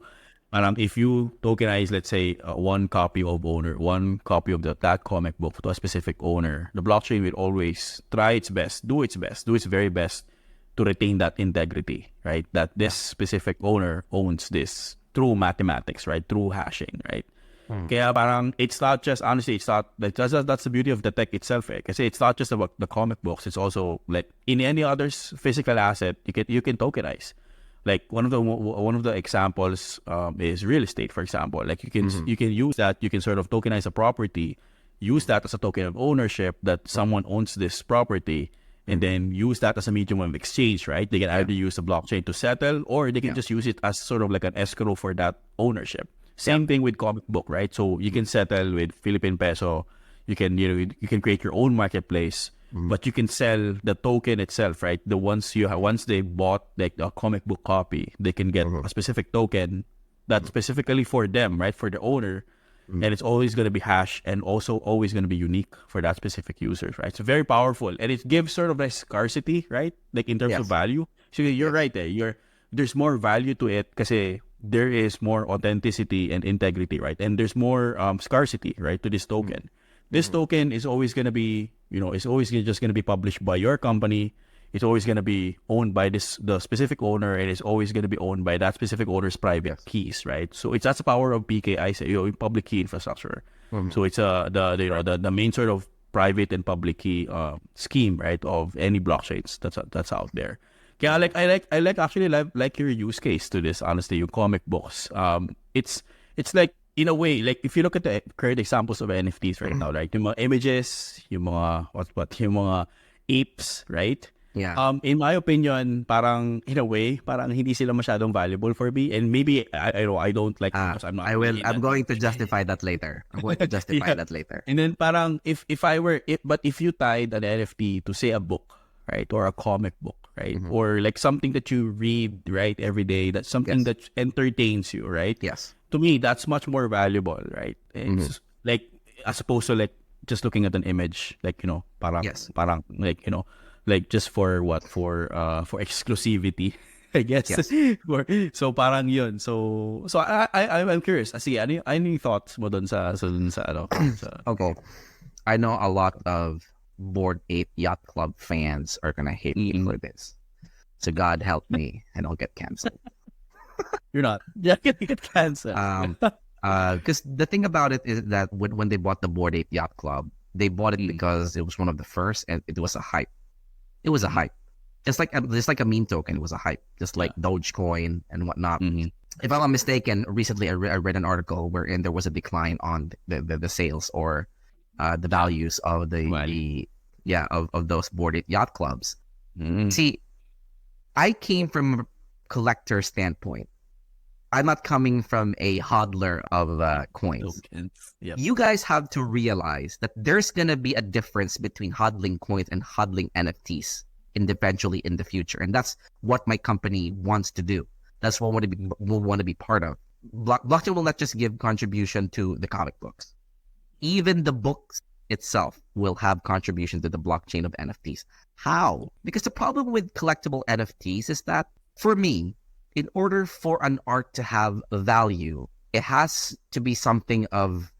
if you tokenize, let's say, one copy of that comic book to a specific owner, the blockchain will always try its best, do its very best to retain that integrity, right? That this specific owner owns this through mathematics, right? Through hashing, right? Kaya parang it's not just, honestly, it's not like that's the beauty of the tech itself. Kasi it's not just about the comic books. It's also like in any other physical asset you can tokenize. Like one of the examples is real estate, for example. Like you can use that. You can sort of tokenize a property, use that as a token of ownership that someone owns this property, and then use that as a medium of exchange, right? They can either use the blockchain to settle, or they can just use it as sort of like an escrow for that ownership. Same thing with comic book, right? So you can settle with Philippine peso. You can create your own marketplace, but you can sell the token itself, right? Once they bought like a comic book copy, they can get a specific token that's specifically for them, right? For the owner, and it's always going to be hashed and also always going to be unique for that specific user, right? So very powerful, and it gives sort of like scarcity, right? Like in terms of value. So you're right there. There's more value to it because there is more authenticity and integrity, right? And there's more scarcity, right, to this token. This token is always going to be, it's always just going to be published by your company. It's always going to be owned by the specific owner, and it's always going to be owned by that specific owner's private keys, right? So that's the power of PKI, say, public key infrastructure. So it's the main sort of private and public key scheme, right, of any blockchains that's out there. Yeah, I like your use case to this, honestly, your comic books. It's like, in a way, like if you look at the current examples of NFTs right now, right? Yung mga images, yung mga yung mga apes, right? Yeah. In my opinion, parang in a way, parang hindi sila masyadong valuable for me, and maybe I don't like. I'm not. I'm going to justify that later. That later. And then parang if you tied an NFT to say a book, right, or a comic book, right, or like something that you read, right, every day, that's something that entertains you, right? Yes. To me, that's much more valuable, right? It's like, as opposed to like just looking at an image, like, parang like, like just for exclusivity, I guess. Yes. So parang yun. So I'm curious. Sige, ano yung thoughts mo dun sa ano? Okay. I know a lot of Bored Ape Yacht Club fans are gonna hate me for this. So God help me, and I'll get canceled. You're not. Yeah, you get canceled. Because the thing about it is that when they bought the Bored Ape Yacht Club, they bought it because it was one of the first, and it was a hype. It was a hype. Just like a meme token, it was a hype, just like Dogecoin and whatnot. If I'm not mistaken, recently I read an article wherein there was a decline on the sales or the values of of those boarded yacht clubs. See, I came from a collector standpoint. I'm not coming from a hodler of coins. Yep. You guys have to realize that there's gonna be a difference between hodling coins and hodling NFTs eventually in the future, and that's what my company wants to do. That's what we'll want to be part of. Blockchain will not just give contribution to the comic books. Even the books itself will have contribution to the blockchain of NFTs. How? Because the problem with collectible NFTs is that, for me, in order for an art to have value, it has to be something of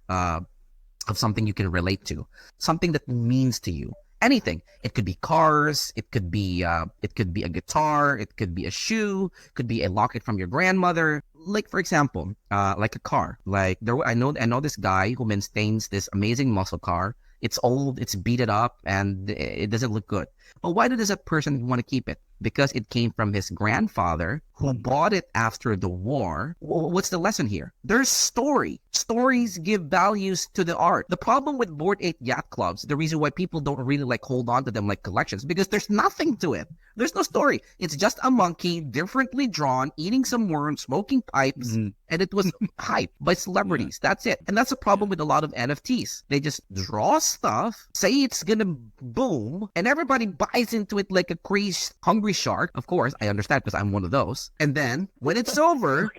something you can relate to, something that means to you. Anything. It could be cars. It could be a guitar. It could be a shoe. It could be a locket from your grandmother. Like, for example, like a car. Like I know this guy who maintains this amazing muscle car. It's old. It's beaten up, and it doesn't look good. But why does that person want to keep it? Because it came from his grandfather who bought it after the war. What's the lesson here? There's story. Stories give values to the art. The problem with Bored Ape Yacht Clubs, the reason why people don't really like hold on to them like collections, because there's nothing to it. There's no story. It's just a monkey, differently drawn, eating some worms, smoking pipes, and it was hyped by celebrities. That's it. And that's the problem with a lot of NFTs. They just draw stuff, say it's gonna boom, and everybody buys into it like a crazy hungry shark. Of course, I understand because I'm one of those. And then when it's over,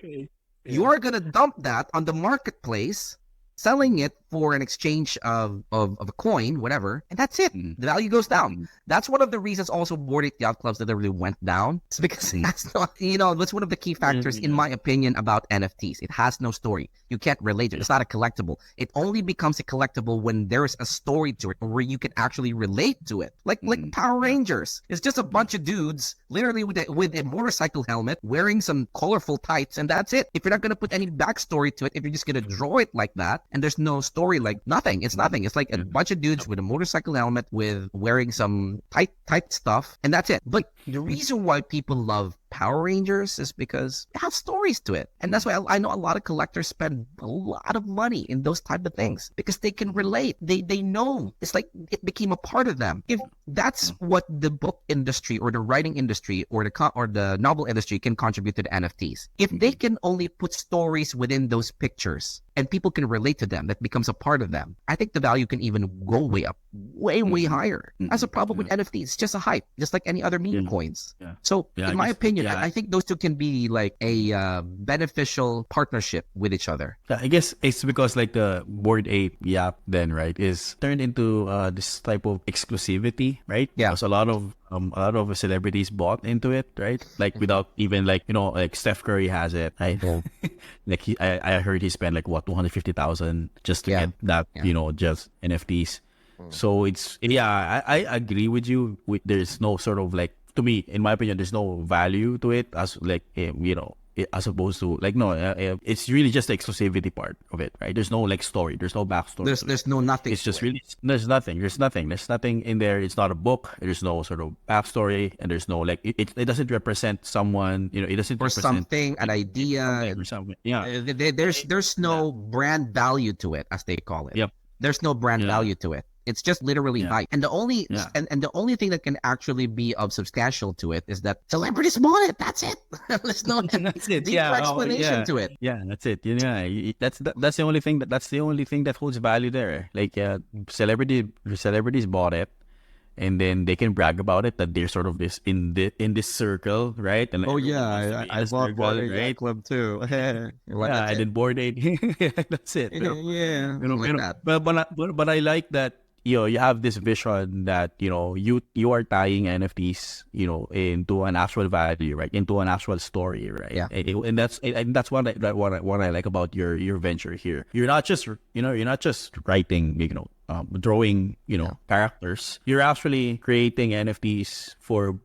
you are gonna dump that on the marketplace, selling it for an exchange of a coin, whatever, and that's it. The value goes down. That's one of the reasons also Bored Ape Yacht Clubs that really went down. It's because that's not, that's one of the key factors, in my opinion, about NFTs. It has no story. You can't relate to it. It's not a collectible. It only becomes a collectible when there's a story to it, or where you can actually relate to it. Like Power Rangers. It's just a bunch of dudes, literally with a motorcycle helmet, wearing some colorful tights, and that's it. If you're not going to put any backstory to it, if you're just going to draw it like that, and there's no story, like nothing. It's nothing. It's like a bunch of dudes with a motorcycle helmet with wearing some tight stuff, and that's it. But the reason why people love Power Rangers is because it has stories to it. And that's why I know a lot of collectors spend a lot of money in those type of things, because they can relate. They know. It's like it became a part of them. If that's what the book industry or the writing industry or the novel industry can contribute to the NFTs, if they can only put stories within those pictures and people can relate to them, that becomes a part of them, I think the value can even go way up, way higher. That's a problem with NFTs. It's just a hype, just like any other meme coins. So in my opinion, I think those two can be like a beneficial partnership with each other. I guess it's because like the Bored Ape Yacht then, right, is turned into this type of exclusivity, right? Yeah. Because a lot of celebrities bought into it, right? Like without even like Steph Curry has it, right? Like I heard he spent like what $250,000 just to get that, just NFTs. So it's I agree with you. There's no sort of like, to me, in my opinion, there's no value to it as like as opposed to like it's really just the exclusivity part of it, right? There's no like story, there's no backstory. There's no nothing. It's just really there's nothing in there. It's not a book. There's no sort of backstory, and there's no like it doesn't represent someone. It doesn't or represent something, an idea, or something. Yeah, there's no brand value to it, as they call it. Yep. There's no brand value to it. It's just literally hype. And the only and the only thing that can actually be of substantial to it is that celebrities bought it. That's it. There's no deeper explanation to it. Yeah, that's it. That's the only thing that holds value there. Like celebrities bought it, and then they can brag about it that they're sort of this in this circle, right? And I love Bored Ape Yacht Club too. I did Bored Ape. That's it. But I like that. You have this vision that you are tying NFTs into an actual value, right? Into an actual story, right? Yeah. And that's what I like about your venture here. You're not just writing, drawing, characters. You're actually creating NFTs for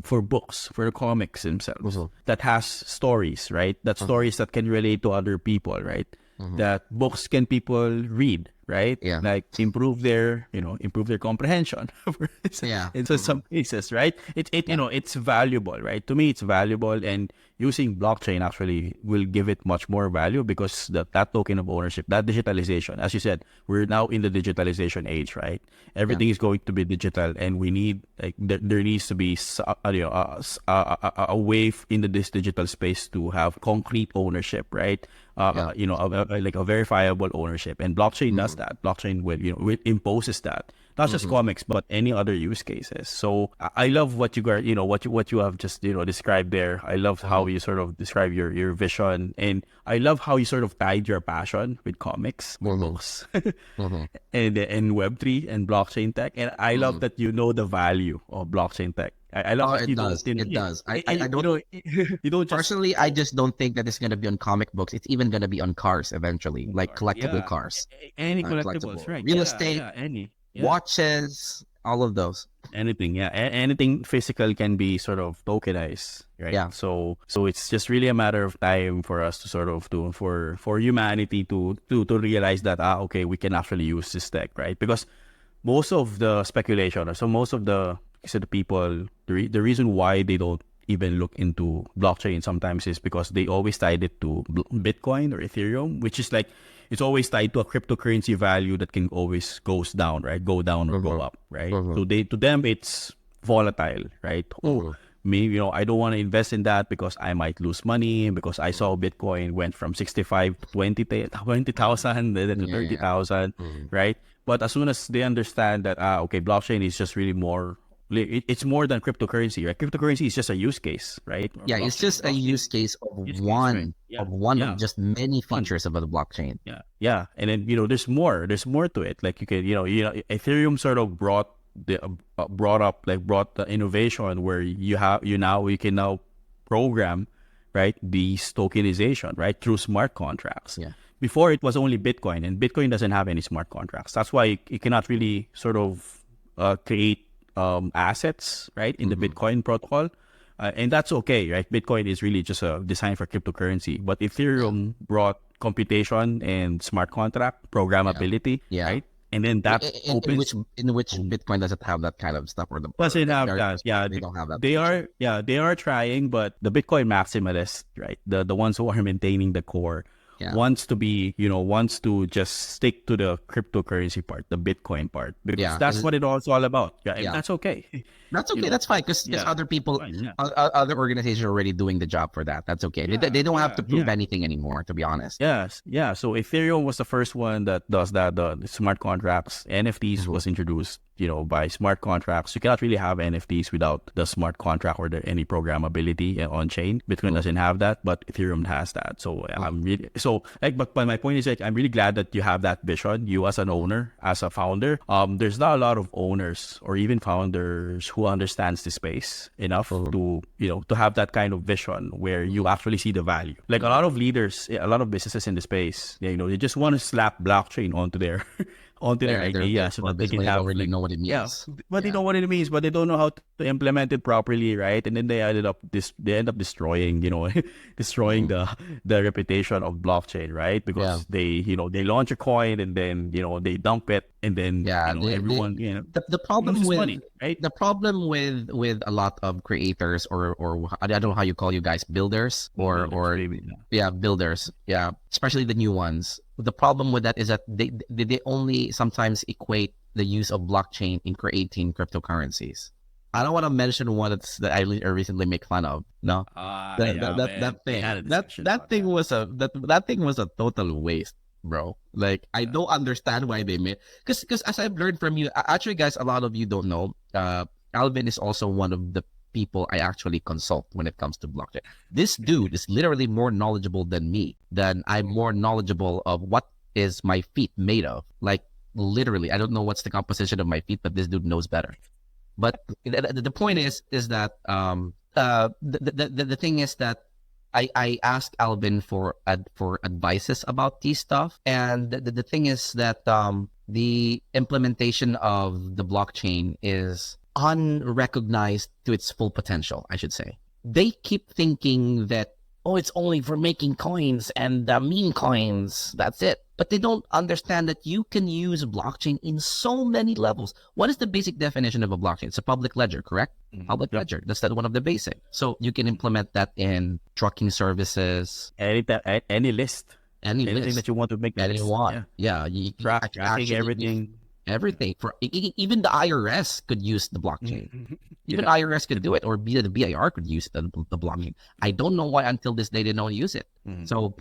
for books, for the comics themselves, that has stories, right? That stories that can relate to other people, right? That books can people read, right? Yeah. Like improve their comprehension. Yeah. In some cases, right? It's valuable, right? To me, it's valuable, and using blockchain actually will give it much more value because that token of ownership, that digitalization, as you said, we're now in the digitalization age, right? Everything is going to be digital, and we need there needs to be a way in this digital space to have concrete ownership, right? Like a verifiable ownership, and blockchain does that. Blockchain will imposes that, not just comics but any other use cases. So I love what you got, what you have just described there. I love how you sort of describe your vision, and I love how you sort of tied your passion with comics, books, and Web3 and blockchain tech. And I love that the value of blockchain tech. I love that it does. It does. I don't. You don't just, Personally, I just don't think that it's going to be on comic books. It's even going to be on cars eventually, like collectible cars. Any collectibles, right? Real estate, Yeah. Watches, all of those. Anything, anything physical can be sort of tokenized, right? Yeah. So it's just really a matter of time for us to sort of for humanity to realize that okay, we can actually use this tech, right? Because most of the speculation, or so most of the people, the reason why they don't even look into blockchain sometimes is because they always tied it to Bitcoin or Ethereum, which is like, it's always tied to a cryptocurrency value that can always goes down, right? Go down or go up, right? So to them, it's volatile, right? Me, I don't want to invest in that because I might lose money, because I saw Bitcoin went from 65 to 20,000, then to 30,000, right? But as soon as they understand that, okay, blockchain is just really more, it's more than cryptocurrency, right? Cryptocurrency is just a use case, right? Yeah, it's just a use case of one of just many features of the blockchain. Yeah. And then, there's more to it. Like you can, Ethereum sort of brought the innovation where you can now program, right, these tokenization, right, through smart contracts. Yeah. Before it was only Bitcoin, and Bitcoin doesn't have any smart contracts. That's why you cannot really sort of create assets, right, in the Bitcoin protocol. And that's okay, right? Bitcoin is really just a design for cryptocurrency. But Ethereum brought computation and smart contract programmability, right? And then that opens... In which Bitcoin doesn't have that kind of stuff, or doesn't have that. Yeah, they don't have that. They are trying, but the Bitcoin maximalists, right? The ones who are maintaining the core, wants to just stick to the cryptocurrency part, the Bitcoin part, because that's what it's all about. And that's okay. That's okay. That's fine, because other people, other organizations are already doing the job for that. That's okay. They don't have to prove anything anymore, to be honest. Yes. Yeah. So Ethereum was the first one that does that. The smart contracts, NFTs was introduced, by smart contracts. You cannot really have NFTs without the smart contract or any programmability on chain. Bitcoin doesn't have that, but Ethereum has that. So but my point is, I'm really glad that you have that vision. You as an owner, as a founder, there's not a lot of owners or even founders who understands the space enough to have that kind of vision where you actually see the value. Like a lot of leaders, a lot of businesses in the space, they just want to slap blockchain onto their idea, so that they can have, don't really know what it means. They know what it means, but they don't know how to implement it properly, right? And then they end up destroying, destroying the reputation of blockchain, right? Because they launch a coin, and then they dump it, and then everyone the problem with money, right? The problem with a lot of creators, or I don't know how you call you guys, builders, builders, especially the new ones. The problem with that is that they only sometimes equate the use of blockchain in creating cryptocurrencies. I don't want to mention one that I recently make fun of. No, that thing was a total waste, bro. Like, I don't understand why they made, because as I've learned from you, actually, guys, a lot of you don't know, Alvin is also one of the people I actually consult when it comes to blockchain. This dude is literally more knowledgeable than me. I'm more knowledgeable of what is my feet made of. Like, literally, I don't know what's the composition of my feet, but this dude knows better. But the point is that the thing is that I asked Alvin for advices about these stuff, and the thing is that the implementation of the blockchain is unrecognized to its full potential, I should say. They keep thinking that oh, it's only for making coins and meme coins. That's it. But they don't understand that you can use blockchain in so many levels. What is the basic definition of a blockchain? It's a public ledger, correct? Public ledger. That's one of the basic. So you can implement that in trucking services. Any list. Anything Anything that you want to make. That you want. Yeah. You Tracking everything. Everything. Even the IRS could use the blockchain. Even IRS could do it, or the BIR could use the blockchain. I don't know why until this day they don't use it. So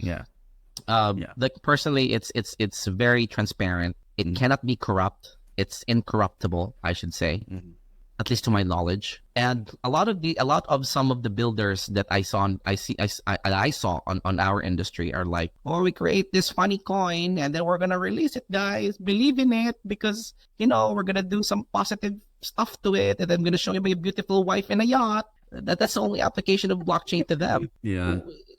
like personally, it's very transparent. It cannot be corrupt. It's incorruptible, I should say, at least to my knowledge. And a lot of some of the builders that I saw on our industry are like, oh, we create this funny coin and then we're gonna release it, guys. Believe in it because we're gonna do some positive stuff to it, and then I'm gonna show you my beautiful wife in a yacht. That's the only application of blockchain to them.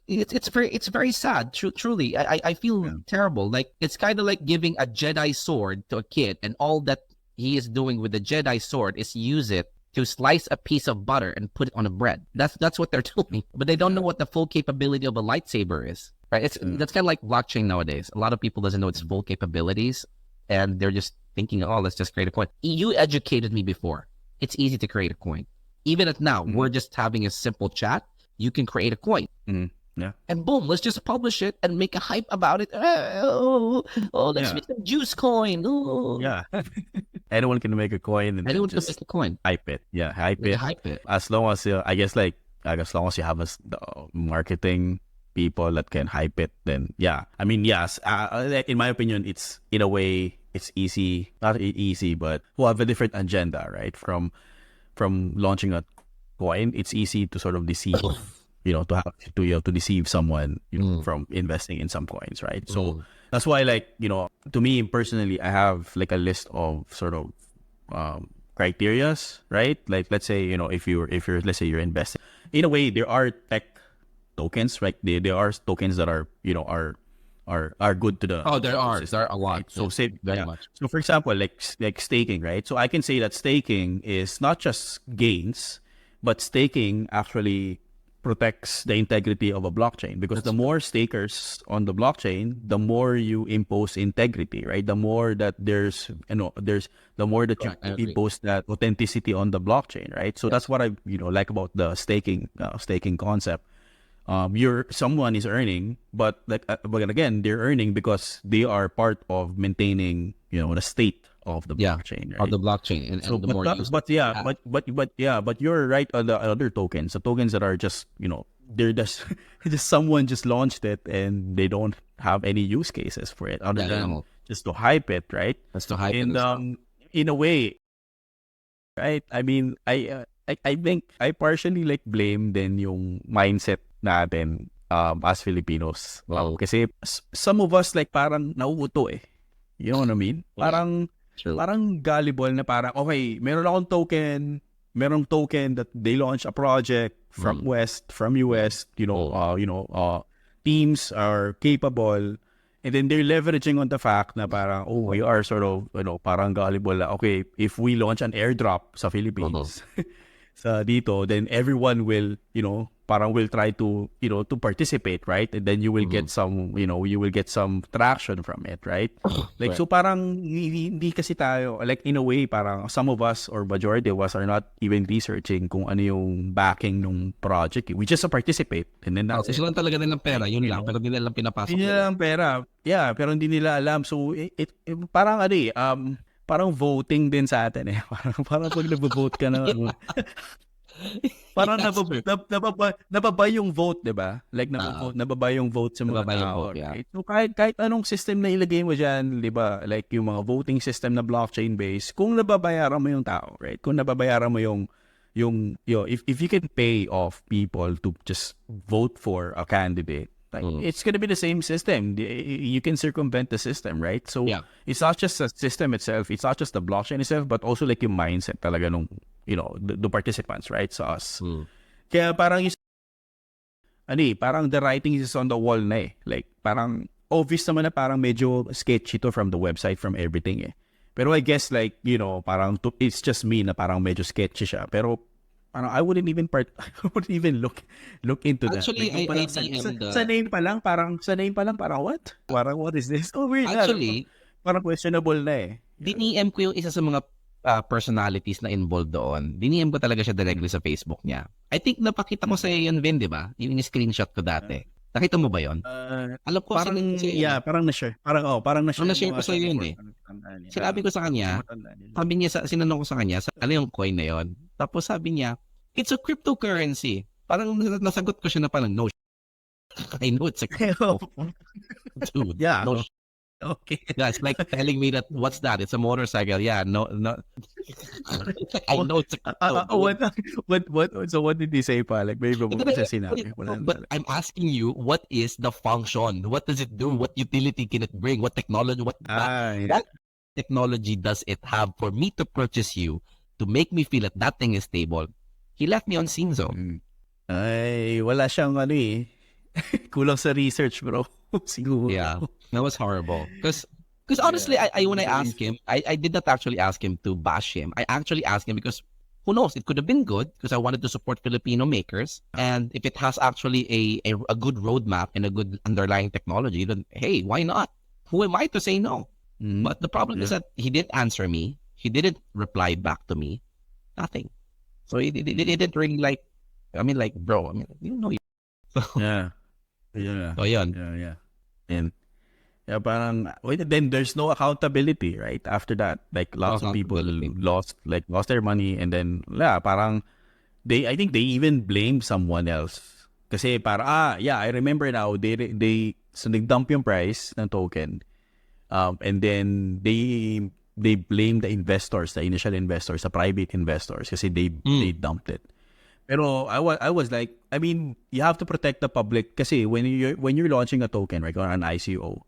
It's very sad. Truly, I feel terrible. Like it's kind of like giving a Jedi sword to a kid, and all that he is doing with the Jedi sword is use it to slice a piece of butter and put it on a bread. That's what they're doing, but they don't know what the full capability of a lightsaber is. Right? That's kind of like blockchain nowadays. A lot of people doesn't know its full capabilities, and they're just thinking, oh, let's just create a coin. You educated me before. It's easy to create a coin. Even at now, we're just having a simple chat. You can create a coin. Yeah. And boom, let's just publish it and make a hype about it. Let's make a juice coin. Yeah. Anyone can make a coin and anyone can make a coin. Hype it. Yeah, hype it. As long as I guess as long as you have the marketing people that can hype it, then yeah. I mean, yes. In my opinion, it's in a way it's easy, not easy, but who have a different agenda, right? From launching a coin, it's easy to sort of deceive, to deceive someone from investing in some coins, right? So that's why, to me personally, I have like a list of sort of criterias, right? Like let's say, if you're let's say you're investing, in a way there are tech tokens, right? There are tokens that are are good to the there are a lot, right? So say very much. So for example, like staking, right? So I can say that staking is not just gains, but staking actually protects the integrity of a blockchain, because the more stakers on the blockchain, the more you impose integrity, right? The more that there's the more that you impose that authenticity on the blockchain, right? So that's what I like about the staking concept. Someone is earning, but again, they're earning because they are part of maintaining the state of the blockchain, right? Of the blockchain, and so, the more but you're right on the other tokens, the tokens that are just they're just just someone just launched it and they don't have any use cases for it other than just to hype it, right? That's to hype and it. In a way, right? I mean, I think I partially blame then yung mindset natin as Filipinos. Wow. Kasi some of us parang nauuto eh. You know what I mean? Parang gullible na parang, okay, merong token that they launch a project from from US, teams are capable, and then they're leveraging on the fact na parang, we are sort of, parang gullible na, okay, if we launch an airdrop sa Philippines, sa dito, then everyone will, parang will try to, to participate, right? And then you will get some, you will get some traction from it, right? Right. So parang hindi kasi tayo, in a way, parang some of us or majority of us are not even researching kung ano yung backing ng project. We just participate, and then that's it. Sila lang talaga nilang pera, yun lang, pero hindi nilang pinapasok. Hindi nilang pera. Yeah, pero hindi nila alam. So parang parang voting din sa atin eh. Parang pag nag-vote ka na, parang nababa yung vote, 'di ba? Nababa yung vote sa mga tao. Right? So kahit anong system na ilagay mo diyan, 'di ba? Like yung mga voting system na blockchain based, kung nababayaran mo yung tao, right? Kung nababayaran mo yung if you can pay off people to just vote for a candidate, it's going to be the same system. You can circumvent the system, right? So it's not just the system itself, it's not just the blockchain itself, but also yung mindset talaga nung the participants, right? So us. Kaya parang parang the writing is on the wall na eh. Parang obvious naman na parang medyo sketchy to from the website, from everything eh. Pero I guess parang it's just me na parang medyo sketchy siya. Pero parang I wouldn't even I wouldn't even look into that. Actually, Like, I parang DM'd sa name pa lang, parang what? Parang what is this? Oh, weird. actually, Parang questionable na eh. diniem ko yung isa sa mga personalities na involved doon. Diniem ko talaga siya directly sa Facebook niya. I think napakita ko sa iyo yun, Vin, di ba? Yung screenshot ko dati. Nakita mo ba yun? Alam ko, Parang, parang na-share. Parang na-share. Na-share ko sa iyo yun eh. Sinabi ko sa kanya, sabi niya, sinanong ko sa kanya, ano yung coin na yon? Tapos sabi niya, it's a cryptocurrency. Parang nasagot ko siya na parang, no, I know it's a crypto. Dude, Yeah. no, Okay. yeah, it's like telling me that, what's that? It's a motorcycle. Yeah, no. I know it's a crypto. So what did he say pa? Like, maybe mo siya sinabi. But I'm asking you, what is the function? What does it do? What utility can it bring? What technology? What technology does it have for me to purchase you to make me feel that thing is stable? He left me on Sinzo. Ay, wala siyang kulang sa research, bro. Siguro. Yeah, that was horrible. Because honestly, I when I asked him, I did not actually ask him to bash him. I actually asked him because who knows, it could have been good because I wanted to support Filipino makers. And if it has actually a good roadmap and a good underlying technology, then hey, why not? Who am I to say no? But the problem is that he didn't answer me. He didn't reply back to me. Nothing. So he didn't really bro, I mean, you know. Yeah. So yun. Yeah. And parang then there's no accountability, right? After that, like lots of people lost their money, and then parang I think they even blame someone else. Kasi para I remember now they so nag-dump yung price ng token, and then they blame the investors, the initial investors, the private investors, kasi they dumped it. Pero I was like, I mean, you have to protect the public kasi when you're launching a token, right, or an ICO,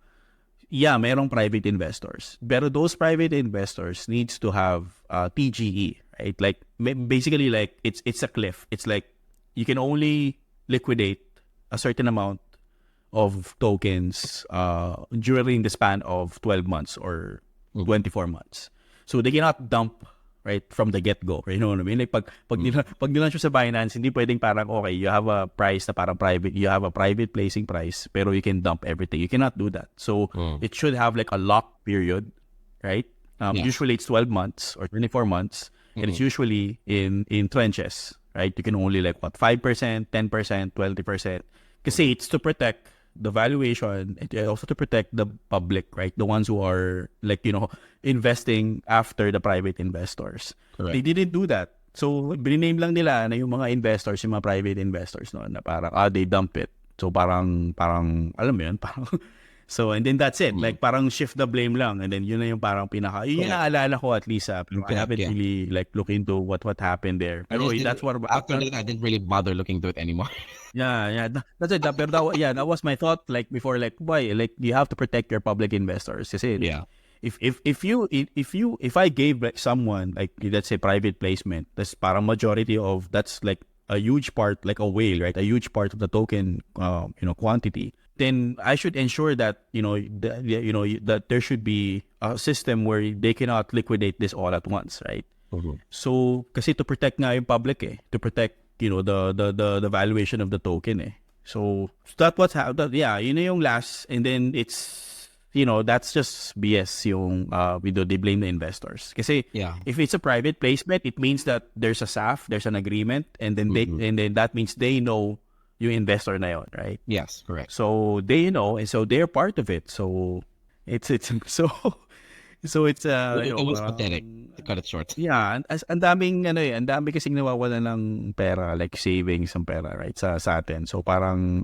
merong private investors. Pero those private investors needs to have TGE, right? Like basically like it's a cliff. It's like you can only liquidate a certain amount of tokens during the span of 12 months or 24 months. So they cannot dump right from the get-go. You know what I mean? Like pag nilaunch sa Binance, hindi pwedeng parang okay, you have a price na parang private, you have a private placing price, pero you can dump everything. You cannot do that. So it should have like a lock period, right? Usually it's 12 months or 24 months, and it's usually in tranches, right? You can only 5%, 10%, 20%. Kasi it's to protect the valuation, and also to protect the public, right? The ones who are investing after the private investors. Correct. They didn't do that. So, biname lang nila na yung mga investors, yung mga private investors, no, na parang, they dump it. So, parang, alam mo yun, parang, so, and then that's it. Like, parang shift the blame lang. And then, yun na yung parang yun yung naalala ko at least, pero I haven't really, look into what happened there. Pero that's what, after that, I didn't really bother looking into it anymore. Yeah. That's it. Pero that was my thought, before, why? You have to protect your public investors. Kasi, if I gave someone, let's say, private placement, that's parang majority of, that's a huge part, like a whale, right? A huge part of the token, quantity. Then I should ensure that, that there should be a system where they cannot liquidate this all at once, right? So, kasi to protect nga yung public to protect, the valuation of the token So that what's happened. Yeah, yun na yung last, and then it's, that's just BS yung, they blame the investors. Kasi if it's a private placement, it means that there's a SAF, there's an agreement, and then and then that means they know yung investor na yun, right? Yes, correct. So they know, and so they're part of it. So it's so it's it was pathetic, to cut it short. Yeah, ang daming ang dami kasing nawawala ng pera, like savings ng pera, right, sa atin. So parang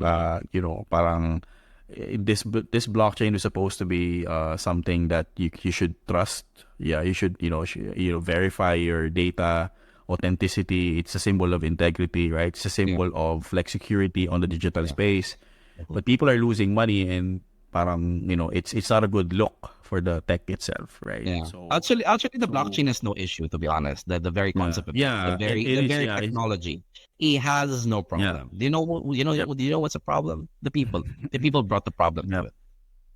parang this blockchain is supposed to be something that you should trust. Yeah, you should verify your data authenticity. It's a symbol of integrity, right? It's a symbol of security on the digital space. But people are losing money, and parang it's not a good look for the tech itself, right? Yeah. So, actually, the blockchain has no issue, to be honest. The very concept of the very technology, it has no problem. Do you know what's the problem? The people brought the problem to it.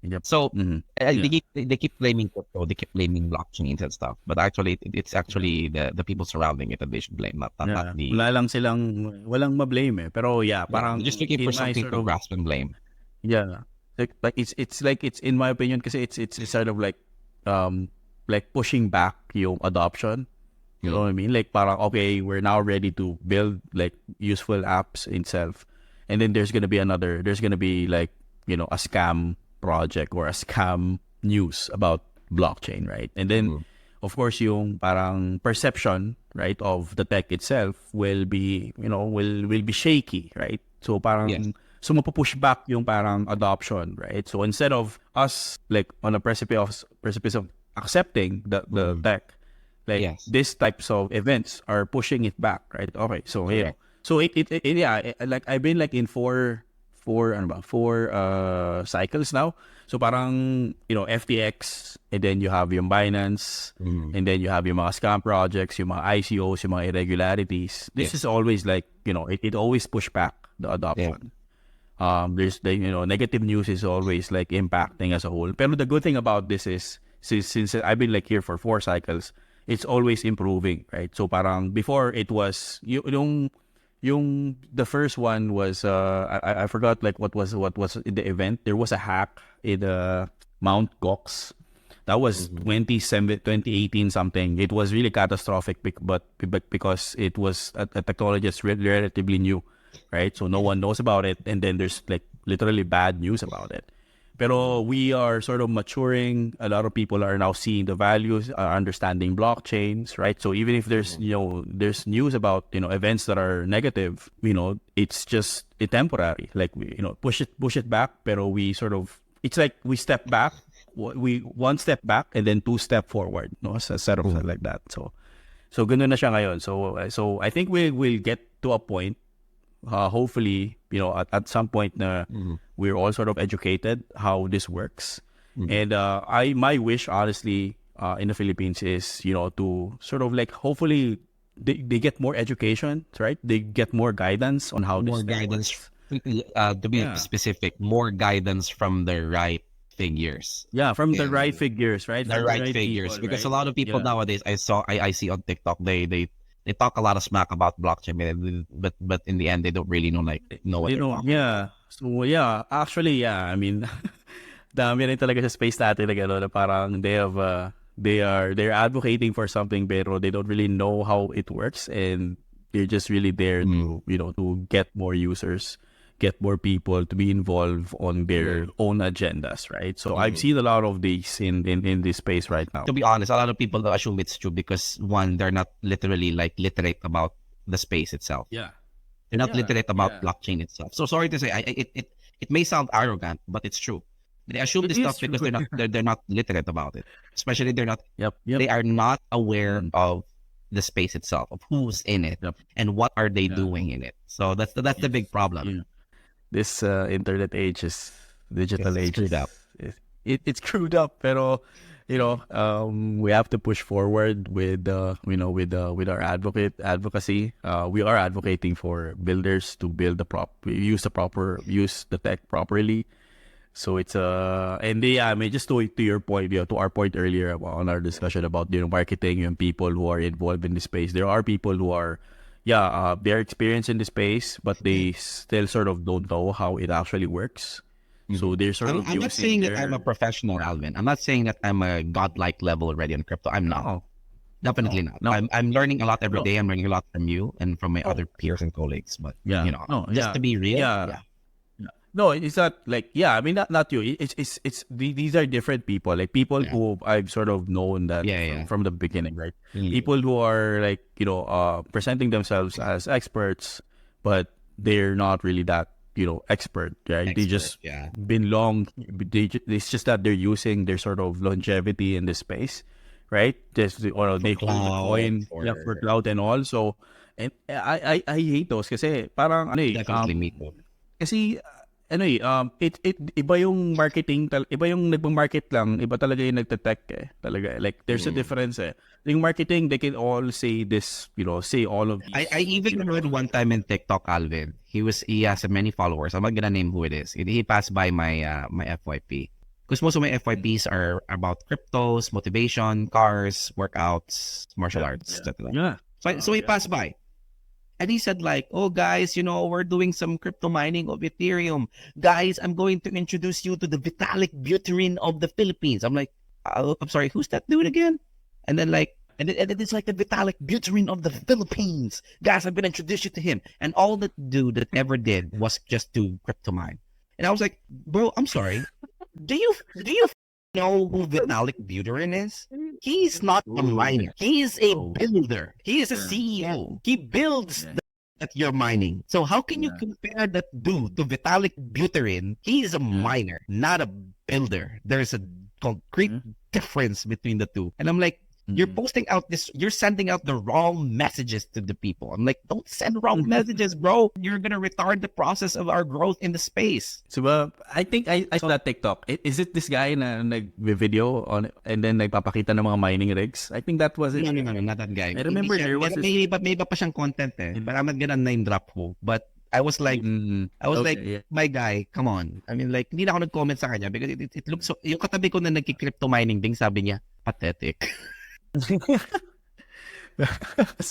Yep. So Yeah. they keep blaming crypto, they keep blaming blockchains and stuff. But actually, it's actually the people surrounding it that they should blame, not Yeah. the Wala lang silang, walang ma-blame eh. Pero yeah, yeah. parang They're just looking for in my something sort to of, grasp and blame. yeah. Like it's in my opinion kasi it's sort of like pushing back yung adoption. You know what I mean? Like parang okay, we're now ready to build like useful apps itself. And then there's gonna be like, you know, a scam project or a scam news about blockchain, right? And then of course yung parang perception, right, of the tech itself will be, you know, will be shaky, right? So parang Yes. so mapupush back yung parang adoption, right? So instead of us like on a precipice of accepting the tech, like Yes. these types of events are pushing it back, right? Okay, so yeah, so it yeah, like I've been like in four cycles now. So parang, you know, FTX, and then you have yung Binance, and then you have yung mga scam projects, yung mga ICOs, yung mga irregularities. This is always like, you know, it always push back the adoption. There's the, you know, negative news is always like impacting as a whole. Pero the good thing about this is since I've been like here for 4 cycles, it's always improving, right? So parang before it was yung the first one was I forgot like what was in the event. There was a hack in Mount Gox. That was 2018 something. It was really catastrophic, but because it was a technology that's relatively new, right? So no one knows about it, and then there's like literally bad news about it. Pero we are sort of maturing. A lot of people are now seeing the values, are understanding blockchains, right? So even if there's, you know, there's news about, you know, events that are negative, you know, it's just temporary. Like we, you know, push it back. Pero we sort of, it's like we step back, we one step back and then 2 step forward. No, a set of like that. So ganun na siya ngayon. So I think we'll get to a point. Hopefully, you know, at some point we're all sort of educated how this works. And my wish honestly in the Philippines is, you know, to sort of like hopefully they get more education, right? They get more guidance on how More this thing guidance, works. to be specific, more guidance from the right figures. Yeah, from the right figures, right? The From right figures, people, because right? a lot of people nowadays I see on TikTok, they talk a lot of smack about blockchain, but in the end they don't really know what they're talking about. So yeah, actually yeah, I mean dami rin talaga sa space natin na gano'n, na parang they're advocating for something pero they don't really know how it works, and they're just really there to, you know, to get more users, get more people to be involved on their own agendas, right? So I've seen a lot of these in this space right now. To be honest, a lot of people assume it's true because one, they're not literally like literate about the space itself. Yeah. They're not literate about blockchain itself. So sorry to say, it may sound arrogant, but it's true. They assume this stuff because they're not literate about it. Especially they're not. They are not aware of the space itself, of who's in it, and what are they doing in it. So that's the big problem. Yeah. This internet age is digital age. It's screwed up, pero you know, we have to push forward with you know, with our advocacy. We are advocating for builders to build use the tech properly. So it's and I mean, just to your point, you know, to our point earlier on our discussion about, you know, marketing and people who are involved in the space. There are people who are they're experienced in the space, but they still sort of don't know how it actually works. So they're sort of I'm not saying that I'm a professional, Alvin. I'm not saying that I'm a godlike level already on crypto. I'm not. Definitely not. No. I'm learning a lot every day. I'm learning a lot from you and from my other peers and colleagues. But you know, just to be real, No, it's not like, I mean, not you. It's these are different people, like people who I've sort of known that from the beginning, right? People who are like, you know, presenting themselves as experts, but they're not really that, you know, expert, right? They just been long. It's just that they're using their sort of longevity in this space, right? Just or they hold the coin for cloud and all. So, and I hate those kasi parang definitely me too. Kasi iba yung marketing, iba yung nagma-market lang, iba talaga yung nagte-tech talaga. Like there's a difference Yung marketing, they can all say this, you know, say all of these. I even heard one time in TikTok, Alvin. He has many followers. I'm not gonna name who it is. He passed by my my FYP, Because most of my FYPs are about cryptos, motivation, cars, workouts, martial arts, etc. Yeah. So he passed by. And he said like, oh guys, we're doing some crypto mining of Ethereum. Guys, I'm going to introduce you to the Vitalik Buterin of the Philippines. I'm like, oh, I'm sorry, who's that dude again? And then like, and it's like the Vitalik Buterin of the Philippines. Guys, I'm going to introduce you to him. And all that dude that ever did was just to crypto mine. And I was like, bro, I'm sorry. Do you know who Vitalik Buterin is? He's not a miner. He's a builder. He is a CEO. He builds that you're mining. So how can you compare that dude to Vitalik Buterin? He's a miner, not a builder. There's a concrete difference between the two. And I'm like, you're posting out this, you're sending out the wrong messages to the people. I'm like, don't send wrong messages, bro. You're going to retard the process of our growth in the space. So, I think I saw that TikTok. Is it this guy na nag-video on and then nagpapakita ng mga mining rigs? I think that was it. No, not that guy. I remember there was may iba pa siyang content but I'm not gonna name drop who. But I was like, my guy, come on. I mean, like, hindi na ako nag-comment sa kanya because it looks so, yung katabi ko na nagki-crypto mining ding, sabi niya, pathetic.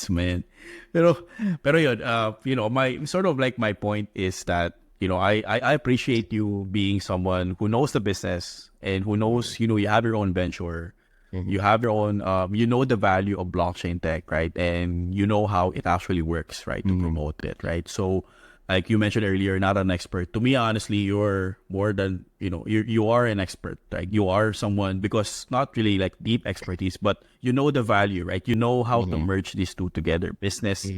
Man. Pero yun, my sort of like my point is that, I appreciate you being someone who knows the business and who knows, you have your own venture. You have your own, the value of blockchain tech, right? And you know how it actually works, right? To promote it, right? So, like you mentioned earlier, not an expert. To me, honestly, you're more than, you are an expert. Like you are someone, because not really like deep expertise, but you know the value, right? You know how to merge these two together, business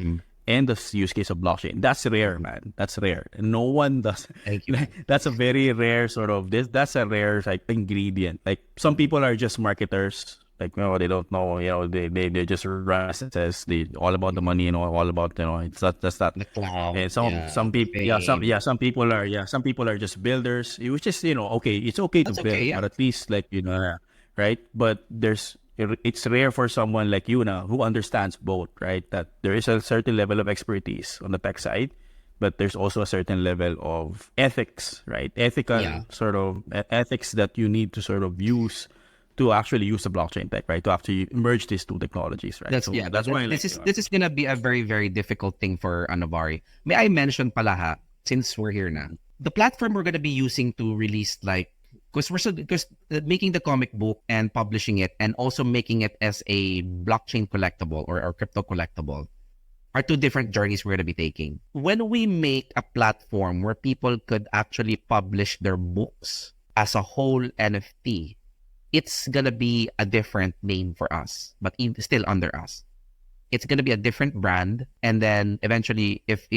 and the use case of blockchain. That's rare, man. That's rare. And no one does. Thank you. That's a very rare sort of that's a rare like ingredient. Like some people are just marketers. Like, they don't know, they just run businesses, they all about the money, all about, it's not, that's not the cloud. And some people, some people are just builders, which is, okay, it's okay to build, but at least like, right? But it's rare for someone like you now who understands both, right? That there is a certain level of expertise on the tech side, but there's also a certain level of ethics, right? Ethical sort of ethics that you need to sort of use to actually use the blockchain tech, right? To actually merge these two technologies, right? That's why this is gonna be a very, very difficult thing for Anavari. May I mention pala since we're here na, the platform we're gonna be using to release because making the comic book and publishing it and also making it as a blockchain collectible or crypto collectible are two different journeys we're gonna be taking. When we make a platform where people could actually publish their books as a whole NFT, it's gonna be a different name for us, but still under us. It's gonna be a different brand, and then eventually, if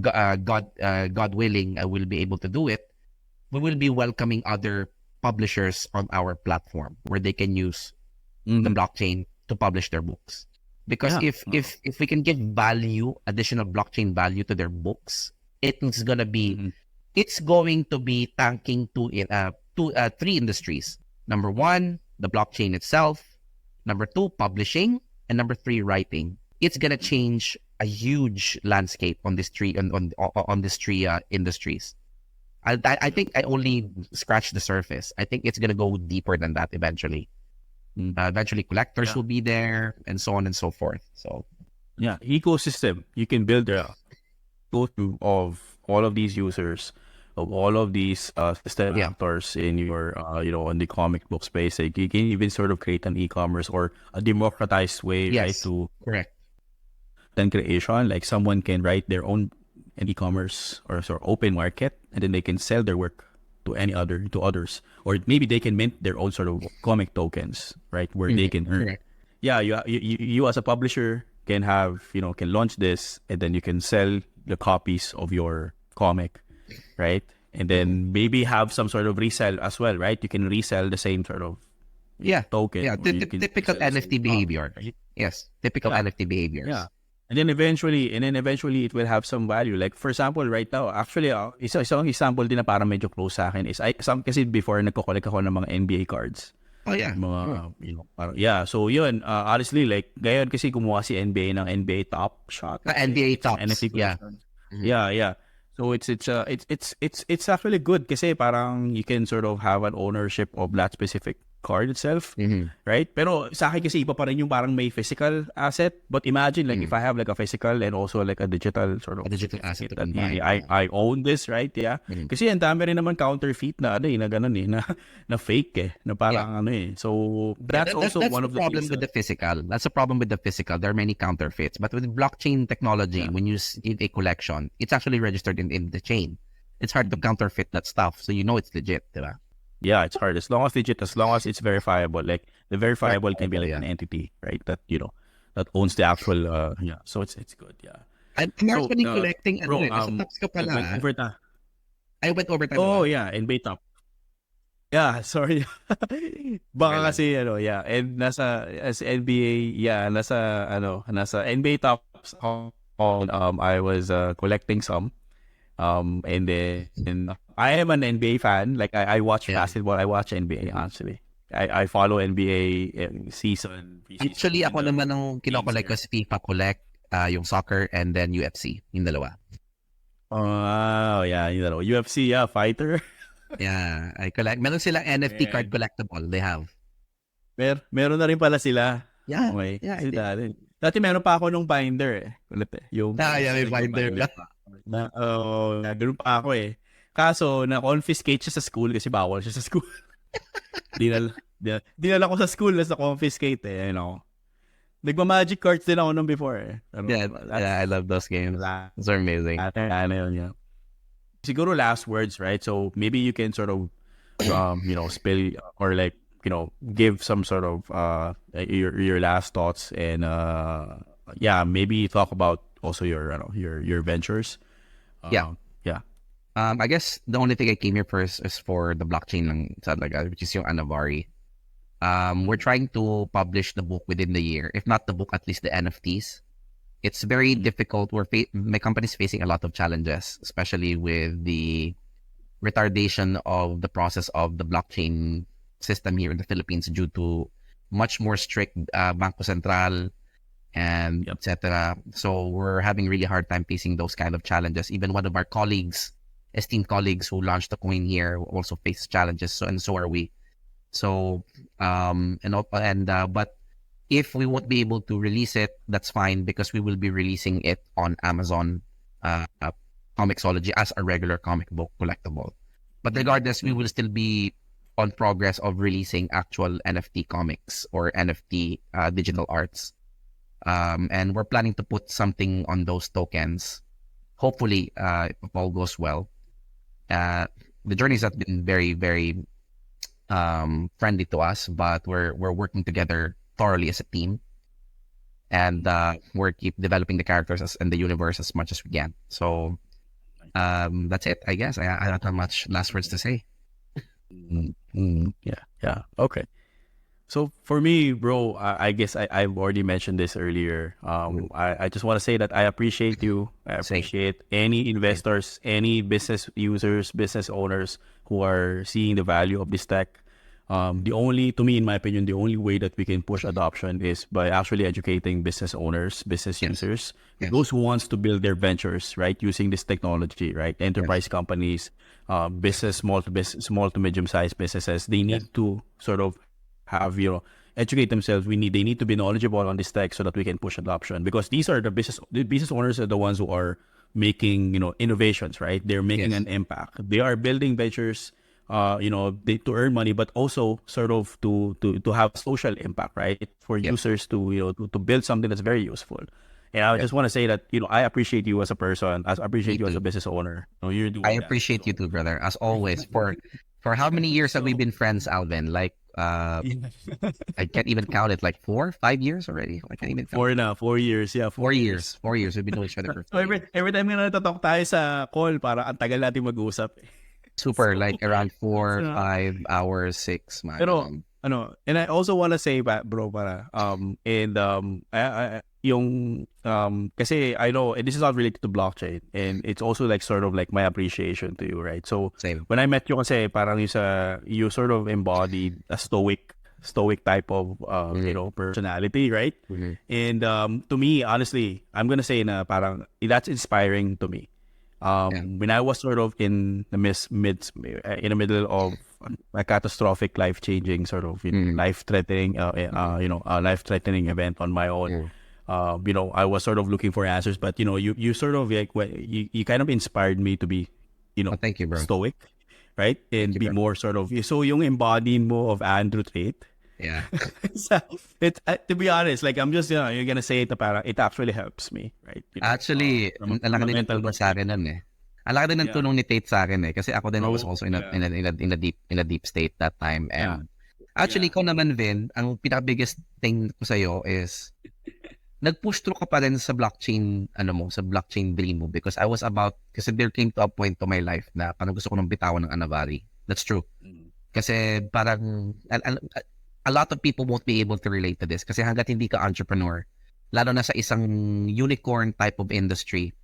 God willing, I will be able to do it. We will be welcoming other publishers on our platform where they can use the blockchain to publish their books. Because if we can give additional blockchain value to their books, it's gonna be tanking to three industries. Number one, the blockchain itself. Number two, publishing. And number three, writing. It's gonna change a huge landscape on these three industries. I think I only scratched the surface. I think it's gonna go deeper than that eventually. Eventually, collectors will be there, and so on and so forth. So, ecosystem. You can build a go-to of all of these users, of all of these system actors in your, on the comic book space. Like you can even sort of create an e-commerce or a democratized way, right? To correct. Then creation, like someone can write their own e-commerce or sort of open market, and then they can sell their work to others, or maybe they can mint their own sort of comic tokens, right? Where they can earn. Correct. Yeah, you as a publisher can have, can launch this, and then you can sell the copies of your comic, right? And then maybe have some sort of resell as well, right? You can resell the same sort of token. Yeah, typical NFT behavior. Right? Yes, typical NFT behaviors. Yeah. And then eventually it will have some value. Like for example, right now, actually, isang example din na parang medyo close sa akin is kasi before nagko-collect ako ng mga NBA cards. Oh yeah. Mga so yun, honestly, like ngayon kasi kumuha si NBA ng NBA Top Shot. NBA Tops. NFT yeah. Yeah. So it's actually good kasi parang you can sort of have an ownership of that specific card itself, right? Pero sa akin kasi iba pa rin yung parang may physical asset. But imagine like if I have like a physical and also like a digital sort of digital asset. and I own this, right? Yeah. Kasi ang dami rin naman counterfeit na na ganun na fake na parang So that's also one of the problem with the physical. That's a problem with the physical. There are many counterfeits, but with blockchain technology, when you see a collection, it's actually registered in the chain. It's hard to counterfeit that stuff, so you know it's legit, diba? Yeah, it's hard. As long as it's verifiable. Like the verifiable can be like an entity, right? That that owns the actual So it's good, yeah. I'm actually collecting bro, nasa tops ka pala. I went overtime. Oh, yeah, in Baytop. Yeah, sorry. Baka kasi and nasa as NBA, nasa NBA Tops I was collecting some. And then I am an NBA fan. Like I watch basketball. I watch NBA actually. I follow NBA season. Actually, ako naman ang kinokollect ko si FIFA Collect, yung soccer and then UFC, yung dalawa. Oh, yeah, yung dalawa. UFC, fighter. Yeah, I collect. Meron silang NFT card collectible. They have. Meron na rin pala sila. Yeah. Okay. Yeah, dati meron pa ako nung binder Yung may binder ka. Ganun pa ako Kaso, na-confiscate siya sa school kasi bawal siya sa school. Dinala ko sa school na confiscate Nagma-magic cards din ako nung before I love those games. Those are amazing. Siguro last words, right? So maybe you can sort of, spill or like, give some sort of your last thoughts and maybe talk about also your ventures. Yeah. I guess the only thing I came here first is for the blockchain ng Sadlaga, which is yung Anavari. We're trying to publish the book within the year. If not the book, at least the NFTs. It's very difficult. My company is facing a lot of challenges, especially with the retardation of the process of the blockchain system here in the Philippines due to much more strict Banco Central and etc. So we're having really hard time facing those kind of challenges. Even one of our esteemed colleagues who launched the coin here also faces challenges. So are we. So but if we won't be able to release it, that's fine because we will be releasing it on Amazon Comixology as a regular comic book collectible. But regardless, we will still be on progress of releasing actual NFT comics or NFT digital arts. And we're planning to put something on those tokens. Hopefully, if all goes well. The journeys have been very, very friendly to us, but we're working together thoroughly as a team, and we're keep developing the characters and the universe as much as we can. So that's it, I guess. I don't have much last words to say. Yeah. Okay. So for me, bro, I guess I've already mentioned this earlier. I just want to say that I appreciate you. I appreciate any investors, any business users, business owners who are seeing the value of this tech. To me, in my opinion, the only way that we can push adoption is by actually educating business owners, business users, those who wants to build their ventures, right, using this technology, right? Enterprise companies, small to medium-sized businesses, they need to sort of have, educate themselves. They need to be knowledgeable on this tech so that we can push adoption, because these are the business owners are the ones who are making, innovations, right? They're making an impact. They are building ventures, to earn money, but also sort of to have social impact, right? For users to build something that's very useful. And I just want to say that, I appreciate you as a person. I appreciate you as a business owner. You're doing I appreciate you too, brother, as always. For how many years have we been friends, Alvin? Like, I can't even count it. Like 4, 5 years already. I can't even count. 4 years. Yeah, 4 years. 4 years. We've been knowing each other for 4 years. Every time na natatalk tayo sa call, para ang tagal natin mag-usap. Super, like around 4, 5 hours, 6. Pero, and I also want to say, bro, kasi I know, and this is not related to blockchain, and it's also like sort of like my appreciation to you, right? So, same. When I met you kasi, parang you sort of embodied a stoic type of, personality, right? Mm-hmm. And to me, honestly, I'm gonna say na parang, that's inspiring to me. When I was sort of in the middle of a catastrophic, life-changing sort of life-threatening, life-threatening event on my own. I was sort of looking for answers, but you sort of like you kind of inspired me to be, thank you, bro. stoic, right? And be more sort of so yung embodiment mo of Andrew trait. Yeah. So, to be honest, like I'm just you're gonna say it, parang it actually helps me, right? Actually, ang laki din ng tulong sa akin nun eh. Ang laki din ng tulong ni Tate sa akin eh, kasi ako din was also in a deep state that time. And actually, ikaw naman, Vin, ang pinaka-biggest thing ko sa'yo is nag-push through ka pa rin sa blockchain, sa blockchain dream mo, because kasi there came to a point to my life na parang gusto ko nang bitawan ng Anavari. That's true. Kasi parang a lot of people won't be able to relate to this kasi hanggat hindi ka entrepreneur, lalo na sa isang unicorn type of industry,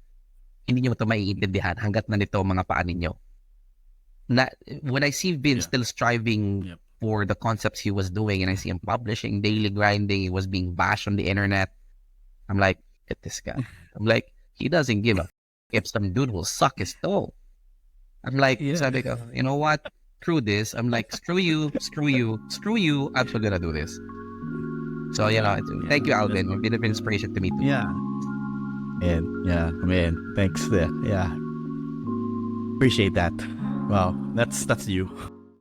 hindi nyo ito maiintindihan hanggat na nito mga paa ninyo. When I see Vin still striving for the concepts he was doing, and I see him publishing, daily grinding, he was being bashed on the internet, I'm like, get this guy. I'm like, he doesn't give a if some dude will suck his toe. I'm like, sabi ko, you know what? Screw this. I'm like, screw you. I'm still gonna do this. So, thank you, Alvin. You've been an inspiration to me too. Yeah. Man, thanks. Yeah. Appreciate that. Wow, that's you.